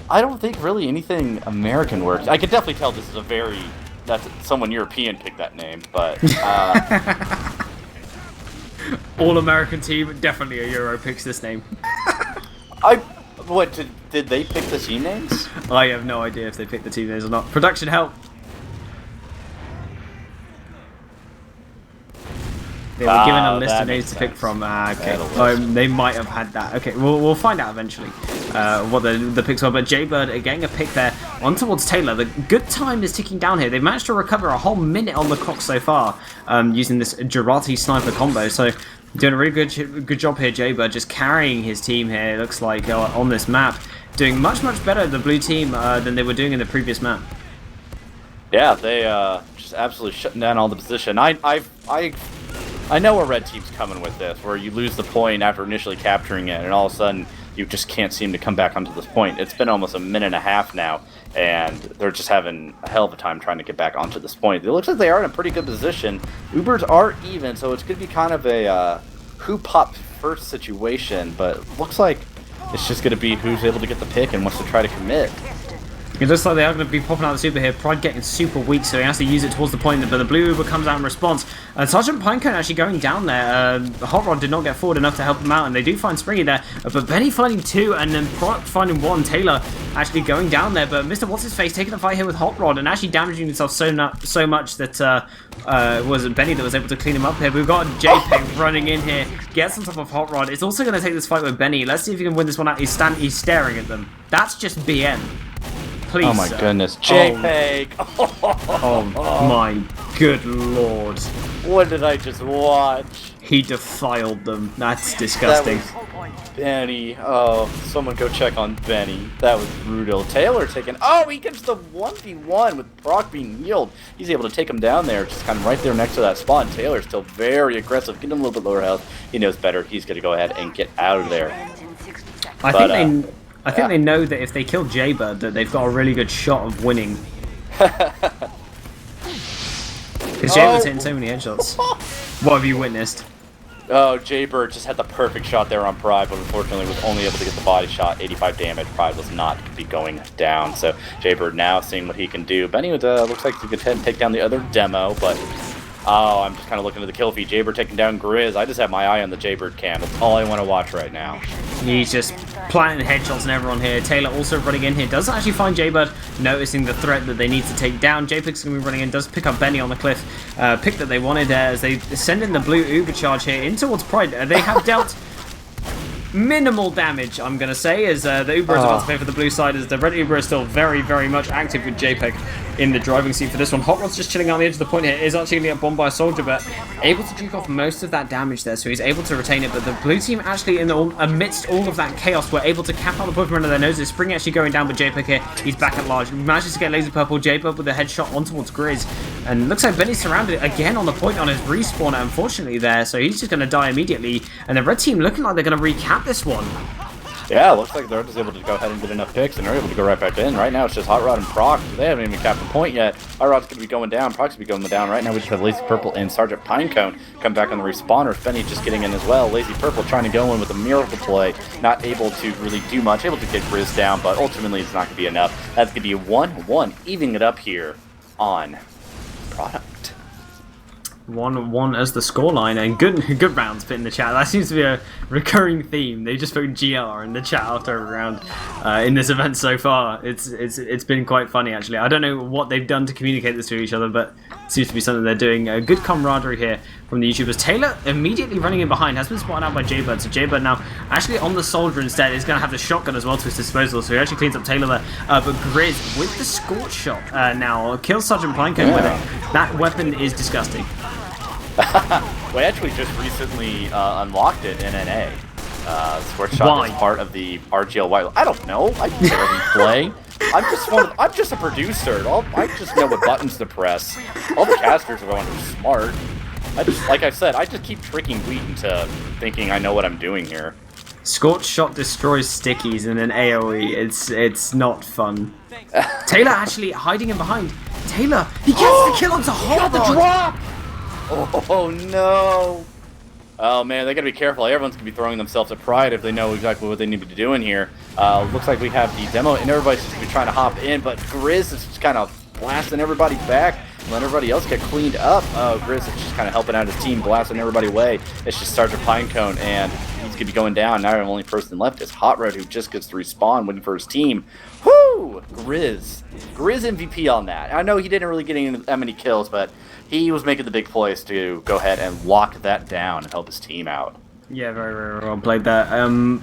I don't think really anything American works. I could definitely tell this is that's someone European picked that name, but All American team, definitely a Euro picks this name. did they pick the team names? I have no idea if they picked the team names or not. Production help. They were given a list that of names makes to pick sense. from. Okay, That'll work. they might have had that. Okay, we'll find out eventually what the picks are. But Jaybird getting a pick there on towards Taylor. The good time is ticking down here. They've managed to recover a whole minute on the clock so far using this Girati sniper combo. So doing a really good job here, Jaybird, just carrying his team here. It looks like on this map, doing much better the blue team than they were doing in the previous map. Yeah, they just absolutely shutting down all the position. I know where red team's coming with this, where you lose the point after initially capturing it, and all of a sudden you just can't seem to come back onto this point. It's been almost a minute and a half now, and they're just having a hell of a time trying to get back onto this point. It looks like they are in a pretty good position. Ubers are even, so it's going to be kind of a who popped first situation, but it looks like it's just going to be who's able to get the pick and wants to try to commit. It looks like they are going to be popping out the super here. Pride getting super weak, so he has to use it towards the point, but the blue Uber comes out in response. Sergeant Pinecone actually going down there. Hotrod did not get forward enough to help them out, and they do find Springy there. But Beni finding 2, and then Proct finding 1. Taylor actually going down there, but MrWhatshisFace taking a fight here with Hotrod and actually damaging himself so much that was it Beni that was able to clean him up here. We've got JPEG running in here, gets on top of Hotrod. It's also going to take this fight with Beni. Let's see if he can win this one out. He's staring at them. That's just BN. Please, Oh my sir. goodness, JPEG! Oh my good lord. What did I just watch? He defiled them. That's disgusting. That was Beni. Oh, someone go check on Beni. That was brutal. Taylor taking. Oh, he gets the 1v1 with Proct being healed. He's able to take him down there, just kind of right there next to that spot. And Taylor's still very aggressive, getting him a little bit lower health. He knows better. He's going to go ahead and get out of there. Ends in 60 seconds. I think they know that if they kill Jaybird, that they've got a really good shot of winning. Because Jaybir's hitting so many headshots. What have you witnessed? Oh, Jaybird just had the perfect shot there on Pride, but unfortunately was only able to get the body shot. 85 damage. Pride was not going to be going down. So Jaybird now seeing what he can do. Beni looks like he could take down the other demo, but oh, I'm just kind of looking at the kill feed. Jaybird taking down Grizz. I just have my eye on the Jaybird cam. That's all I want to watch right now. He's just planting headshots on everyone here. Taylor also running in here. Doesn't actually find Jaybird, noticing the threat that they need to take down. JPEG's going to be running in. Does pick up Beni on the cliff. Pick that they wanted as they send in the blue Uber charge here in towards Pride. They have dealt minimal damage, I'm going to say, as the Uber is about to pay for the blue side, as the red Uber is still very much active with JPEG. in the driving seat for this one. Hotrod's just chilling on the edge of the point here. Is actually going to get bombed by a soldier, but able to juke off most of that damage there, so he's able to retain it. But the blue team actually, amidst all of that chaos, were able to cap out the point from under their noses. Springy actually going down, but JPEG here, he's back at large. Manages to get laser purple. JPEG with a headshot on towards Grizz. And looks like Beni's surrounded again on the point on his respawner, unfortunately, there. So he's just going to die immediately. And the red team looking like they're going to recap this one. Yeah, looks like they're just able to go ahead and get enough picks, and they're able to go right back in. Right now, it's just Hotrod and Proct. They haven't even capped the point yet. Hotrod's going to be going down. Proct's going to be going down. Right now, we just have Lazy Purple and Sergeant Pinecone come back on the respawners. Beni just getting in as well. Lazy Purple trying to go in with a miracle play. Not able to really do much. Able to get Grizz down, but ultimately it's not going to be enough. That's going to be a 1-1, evening it up here on Product. 1-1 as the scoreline, and good rounds put in the chat. That seems to be a recurring theme. They just vote GR in the chat after every round in this event so far. It's been quite funny, actually. I don't know what they've done to communicate this to each other, but it seems to be something they're doing. A good camaraderie here from the YouTubers. Taylor immediately running in behind, has been spotted out by Jaybird, so Jaybird now actually on the soldier instead is going to have the shotgun as well to his disposal, so he actually cleans up Taylor there. But Grizz with the scorch shot now kills Sergeant Pinecone with it. That weapon is disgusting. We actually just recently unlocked it in NA. Scorch shot is part of the RGL White. I don't know. I barely play. I'm just a producer. I just know what buttons to press. All the casters are going to be smart. Like I said, I just keep tricking Wheat into thinking I know what I'm doing here. Scorch shot destroys stickies in an AoE. It's not fun. Taylor actually hiding in behind. Taylor, he gets the kill onto Hotrod. The drop. Oh no! Oh man, they gotta be careful. Everyone's gonna be throwing themselves at Pride if they know exactly what they need to be doing here. Looks like we have the demo, and everybody's just gonna be trying to hop in, but Grizz is just kind of blasting everybody back, and letting everybody else get cleaned up. Grizz is just kind of helping out his team, blasting everybody away. It's just Sergeant Pinecone, and he's gonna be going down. Now the only person left is Hotrod, who just gets to respawn, waiting for his team. Whoo! Grizz MVP on that. I know he didn't really get any that many kills, but he was making the big plays to go ahead and lock that down and help his team out. Yeah, very, very well played there.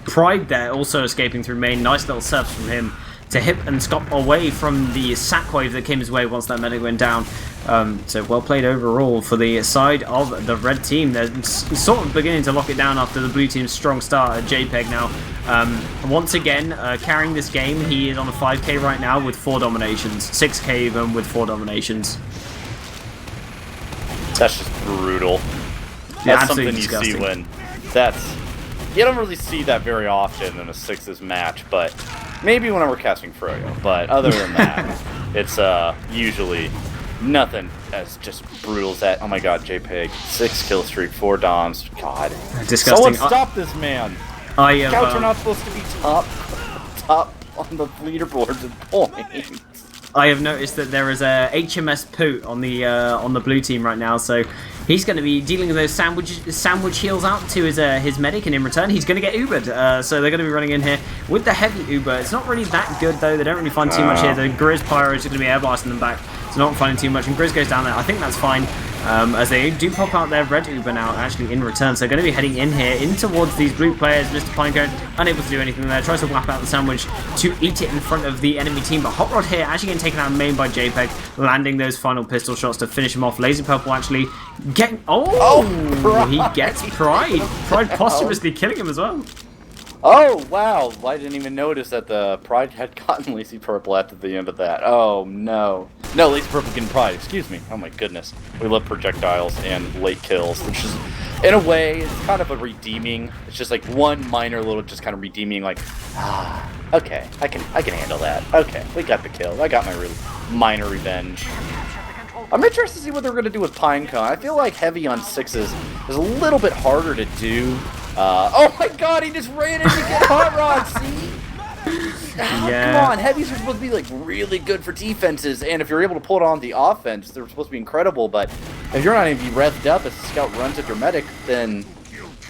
Pride there also escaping through main. Nice little serves from him to hip and scop away from the sack wave that came his way once that medic went down. So well played overall for the side of the red team. They're sort of beginning to lock it down after the blue team's strong start at JPEG now. Once again, carrying this game, he is on a 5k right now with 4 dominations. 6k even with 4 dominations. That's just brutal. Yeah, that's something disgusting. You see when you don't really see that very often in a sixes match, but maybe when we're casting Froyo. But other than that, it's usually nothing as just brutal as that. Oh my god, JPEG, 6 kill streak, 4 doms. God, disgusting. Someone stop this man. Scouts are not supposed to be top on the leaderboards and points. I have noticed that there is a HMS Poot on the blue team right now, so he's going to be dealing with those sandwich heals out to his medic, and in return he's going to get Ubered. So they're going to be running in here with the heavy Uber. It's not really that good though. They don't really find too much here. The Grizz Pyro is going to be air blasting them back, so not finding too much. And Grizz goes down there. I think that's fine. As they do pop out their red Uber now, actually in return. So they're going to be heading in here, in towards these blue players. Mr. Pinecone, unable to do anything there. Tries to whap out the sandwich to eat it in front of the enemy team. But Hotrod here actually getting taken out main by JPEG, landing those final pistol shots to finish him off. Laser Purple actually getting... he gets Pride. Pride posthumously killing him as well. Oh, wow. I didn't even notice that the Pride had gotten Lazy Purple at the end of that. Oh, no. No, Lazy Purple getting Pride. Excuse me. Oh, my goodness. We love projectiles and late kills, which is, in a way, it's kind of a redeeming. It's just like one minor little just kind of redeeming, like, okay, I can handle that. Okay, we got the kill. I got my minor revenge. I'm interested to see what they're going to do with Pinecone. I feel like heavy on 6s is a little bit harder to do. Oh my god, he just ran in to get Hotrod, see? Yeah. Come on, heavies are supposed to be like really good for defenses, and if you're able to pull it on the offense, they're supposed to be incredible, but if you're not even revved up as the scout runs at your medic, then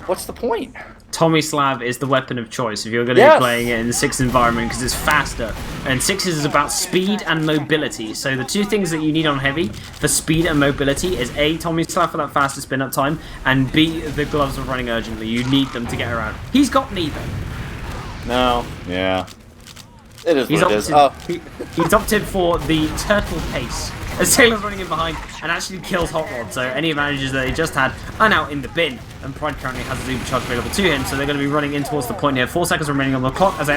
what's the point? Tommy Slav is the weapon of choice if you're going to be playing it in the 6 environment, because it's faster. And 6 is about speed and mobility. So the 2 things that you need on heavy for speed and mobility is A, Tommy Slav for that faster spin up time, and B, the gloves of running urgently. You need them to get around. He's got neither. No. Yeah. It is He's what it is. opted, he's opted for the turtle pace as Taylor's running in behind and actually kills Hotrod. So any advantages that they just had are now in the bin. And Pride currently has his Uber charge available to him, so they're going to be running in towards the point here. 4 seconds remaining on the clock as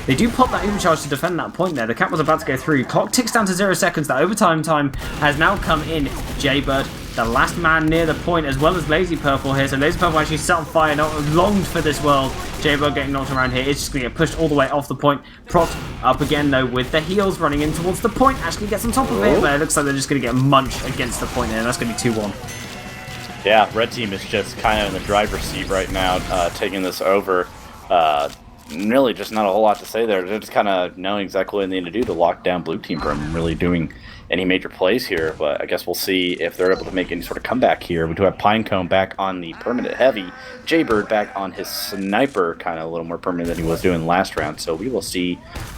they do pop that Uber charge to defend that point there. The cap was about to go through. Clock ticks down to 0 seconds. That overtime time has now come in. Jaybird, the last man near the point, as well as Lazy Purple here. So Lazy Purple actually set on fire, not longed for this world. Jaybird getting knocked around here. It's just going to get pushed all the way off the point. Proct up again, though, with the heels running in towards the point. Actually gets on top of it, but it looks like they're just going to get munched against the point there. That's going to be 2-1. Yeah, red team is just kind of in the driver's seat right now, taking this over. Really just not a whole lot to say there. They're just kind of knowing exactly what they need to do to lock down blue team from really doing any major plays here. But I guess we'll see if they're able to make any sort of comeback here. We do have Pinecone back on the permanent heavy. Jaybird back on his sniper, kind of a little more permanent than he was doing last round. So we will see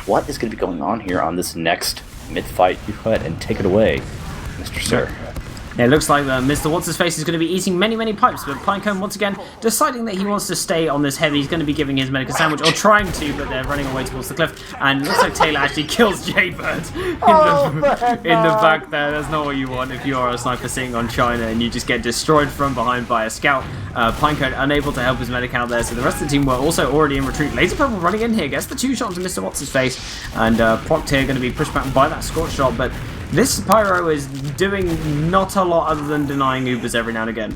what is going to be going on here on this next mid-fight. You go ahead and take it away, Mr. Sir. It looks like MrWhatshisFace is going to be eating many, many pipes, but Pinecone once again deciding that he wants to stay on this heavy. He's going to be giving his medic a sandwich, or trying to, but they're running away towards the cliff. And it looks like Taylor actually kills Jaybird in the back there. That's not what you want if you are a sniper sitting on China and you just get destroyed from behind by a scout. Pinecone unable to help his medic out there, so the rest of the team were also already in retreat. Laser Purple running in here, gets the 2 shots to MrWhatshisFace, and Proct here going to be pushed back by that scorch shot, but this Pyro is doing not a lot other than denying Ubers every now and again.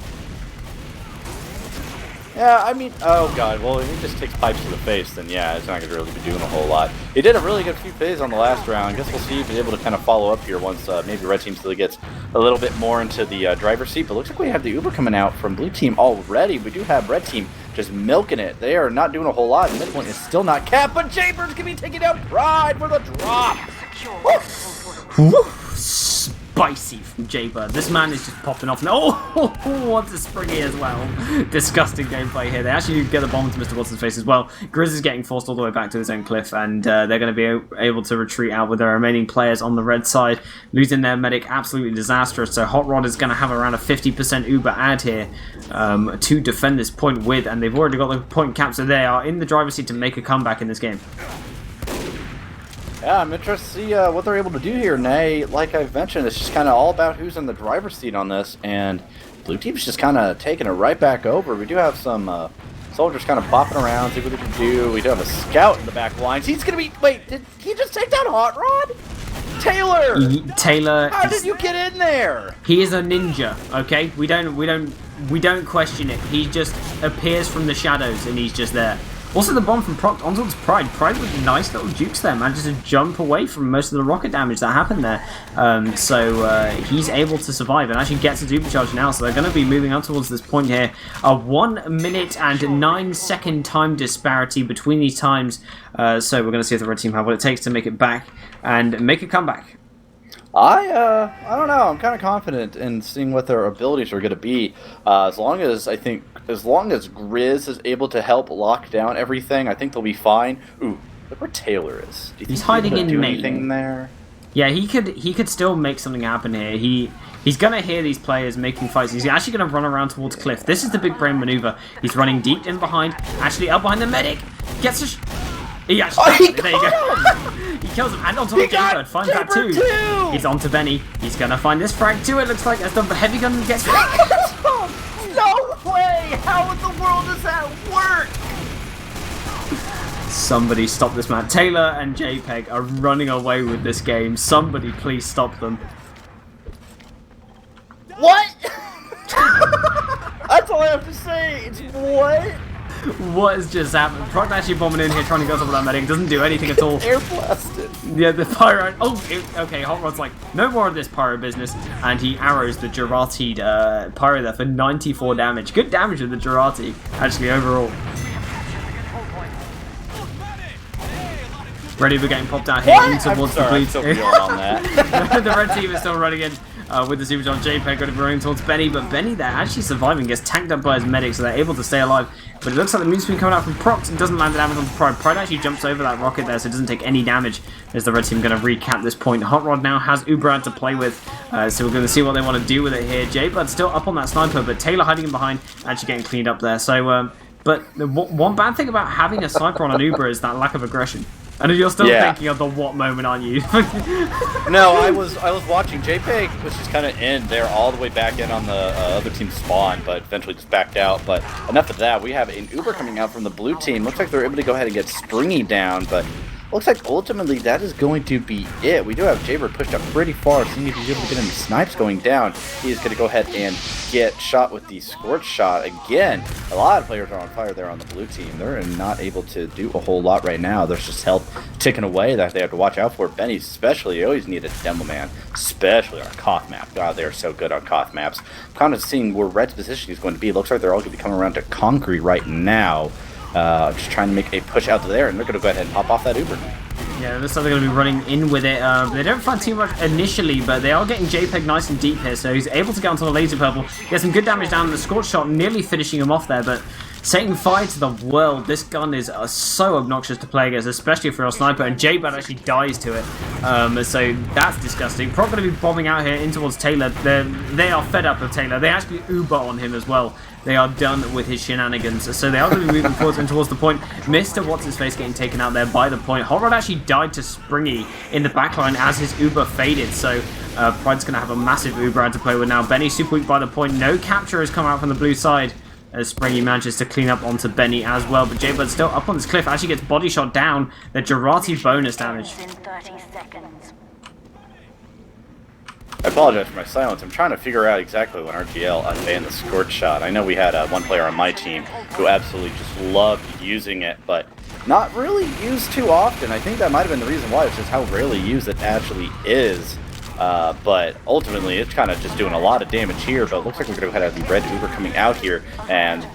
Yeah, I mean, oh god, well, if he just takes pipes to the face, then yeah, it's not going to really be doing a whole lot. He did a really good few plays on the last round. I guess we'll see if he's able to kind of follow up here once maybe red team still gets a little bit more into the driver's seat. But looks like we have the Uber coming out from blue team already. We do have red team just milking it. They are not doing a whole lot. The midpoint is still not capped, but Jaybirds can be taking down Pride for the drop. Spicy from Jaybird. This man is just popping off. No, what's a Springy as well. Disgusting gameplay here. They actually get the bomb to MrWhatshisFace as well. Grizz is getting forced all the way back to his own cliff, and they're going to be able to retreat out with their remaining players on the red side, losing their medic. Absolutely disastrous. So Hotrod is going to have around a 50% Uber ad here to defend this point with, and they've already got the point cap, so they are in the driver's seat to make a comeback in this game. Yeah, I'm interested to see what they're able to do here. Nay, like I've mentioned, it's just kind of all about who's in the driver's seat on this, and blue team's just kind of taking it right back over. We do have some soldiers kind of bopping around, see what they can do. We do have a scout in the back lines. He's gonna be. Wait, did he just take down Hotrod? Taylor, how did you get in there? He is a ninja. Okay, we don't question it. He just appears from the shadows, and he's just there. Also, the bomb from Proct onto Pride. Pride with nice little jukes there, manages to jump away from most of the rocket damage that happened there. So he's able to survive and actually gets a supercharge now. So they're going to be moving up towards this point here. A 1 minute and 9 second time disparity between these times. So we're going to see if the red team have what it takes to make it back and make a comeback. I don't know. I'm kind of confident in seeing what their abilities are going to be. As long as Grizz is able to help lock down everything, I think they'll be fine. Ooh, look where Taylor is. Do you He's think hiding in do main. anything there? Yeah, he could still make something happen here. He's gonna hear these players making fights. He's actually gonna run around towards Cliff. This is the big brain maneuver. He's running deep in behind, actually up behind the medic. Gets a. He actually there you go. He kills him, and on top of Jaybird, finds that too. He's on to Beni. He's gonna find this frag too. It looks like as the heavy gun gets. No way! How in the world does that work? Somebody stop this man. Taylor and JPEG are running away with this game. Somebody please stop them. What? That's all I have to say. It's what? What has just happened? Proct actually bombing in here, trying to go top of that medic. Doesn't do anything at all. Air blasted. Yeah, the pyro. Oh, okay. Hotrod's like, no more of this pyro business, and he arrows the Girati'd pyro there for 94 damage. Good damage with the Girati, actually overall. Ready for getting popped out here into towards the blue team. The red team is still running in. With the supercharge, JPEG going to be running towards Beni, but Beni there actually surviving, gets tanked up by his medic, so they're able to stay alive. But it looks like the moon's been coming out from Proct and doesn't land the damage on Pride. Pride actually jumps over that rocket there, so it doesn't take any damage. As the red team going to recap this point. Hotrod now has Uberad to play with, so we're going to see what they want to do with it here. Jaybird still up on that sniper, but Taylor hiding in behind, actually getting cleaned up there. So, but one bad thing about having a sniper on an Uber is that lack of aggression. And you're still Yeah. thinking of the what moment, aren't you? No, I was watching. JPEG was just kind of in there all the way back in on the other team's spawn, but eventually just backed out. But enough of that. We have an Uber coming out from the blue team. Looks like they're able to go ahead and get Springy down, but looks like ultimately that is going to be it. We do have Jaybird pushed up pretty far, seeing if he's able to get any snipes going down. He's going to go ahead and get shot with the Scorch shot again. A lot of players are on fire there on the blue team. They're not able to do a whole lot right now. There's just health ticking away that they have to watch out for. Beni especially, you always need a demo man, especially on Koth map. God, they are so good on Koth maps. I'm kind of seeing where Red's position is going to be. Looks like they're all going to be coming around to Concrete right now. Just trying to make a push out to there, and they're going to go ahead and pop off that Uber. Yeah, looks like they're going to be running in with it. They don't find too much initially, but they are getting JPEG nice and deep here, so he's able to get onto the laser purple. Get some good damage down, the Scorch shot nearly finishing him off there, but setting fire to the world. This gun is so obnoxious to play against, especially if you're a sniper, and JBad actually dies to it. So that's disgusting. Proct going to be bombing out here in towards Taylor. They are fed up with Taylor. They actually Uber on him as well. They are done with his shenanigans. So they are going to be moving forwards and towards the point. MrWhatshisFace getting taken out there by the point. Hotrod actually died to Springy in the backline as his Uber faded. So Pride's going to have a massive Uber out to play with now. Beni super weak by the point. No capture has come out from the blue side, as Springy manages to clean up onto Beni as well. But Jaybird's still up on this cliff. Actually gets body shot down. The Girati bonus damage. In 30 seconds. I apologize for my silence. I'm trying to figure out exactly when RGL unbanned the Scorch shot. I know we had one player on my team who absolutely just loved using it, but not really used too often. I think that might have been the reason why. It's just how rarely used it actually is. But ultimately, it's kind of just doing a lot of damage here. But it looks like we're going to have the red Uber coming out here, and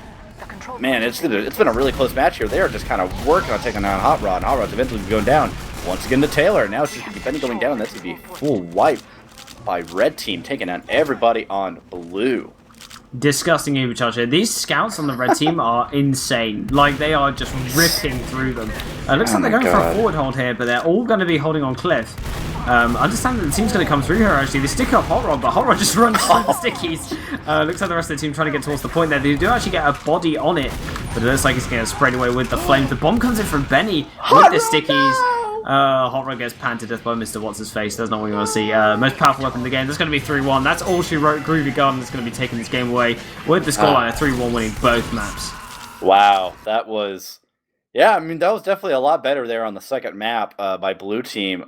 man, it's been a really close match here. They are just kind of working on taking down Hotrod, and Hotrod's eventually going down once again to Taylor. Now it's just going to be Beni going down. That's going to be full wipe by red team, taking down everybody on blue. Disgusting Uber charge here. These scouts on the red team are insane. Like, they are just ripping through them. It looks like they're going for a forward hold here, but they're all going to be holding on cliff. I understand that the team's going to come through here, actually. They stick up Hotrod, but Hotrod just runs through the stickies. Looks like the rest of the team trying to get towards the point there. They do actually get a body on it, but it looks like it's going to spread away with the flames. The bomb comes in from Beni with the stickies. Hotrod gets panned to death by MrWhatshisFace. That's not what you want to see. Most powerful weapon in the game. That's going to be 3-1. That's all she wrote. Groovy Garden is going to be taking this game away with the scoreline of 3-1 winning both maps. Wow, that was... Yeah, I mean, that was definitely a lot better there on the second map by blue team.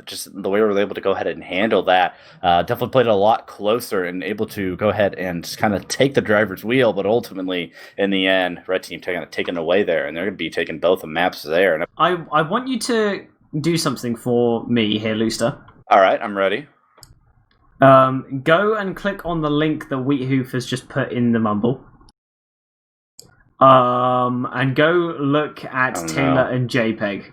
Just the way we were able to go ahead and handle that. Definitely played it a lot closer and able to go ahead and just kind of take the driver's wheel. But ultimately, in the end, red team taken away there. And they're going to be taking both the maps there. And I want you to do something for me here, Looster. all right, I'm ready. Go and click on the link that Wiethoofd has just put in the mumble. And go look at Taylor and JPEG.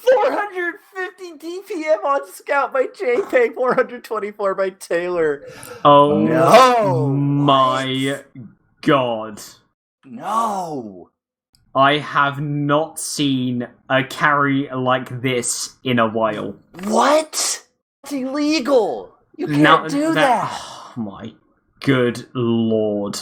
450 DPM on Scout by JPEG, 424 by Taylor. Oh no! My God. No! I have not seen a carry like this in a while. What? It's illegal. You can't do that. Oh my good lord.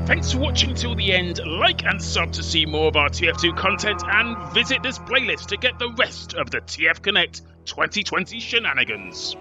Thanks for watching till the end. Like and sub to see more of our TF2 content, and visit this playlist to get the rest of the TFConnect 2020 shenanigans.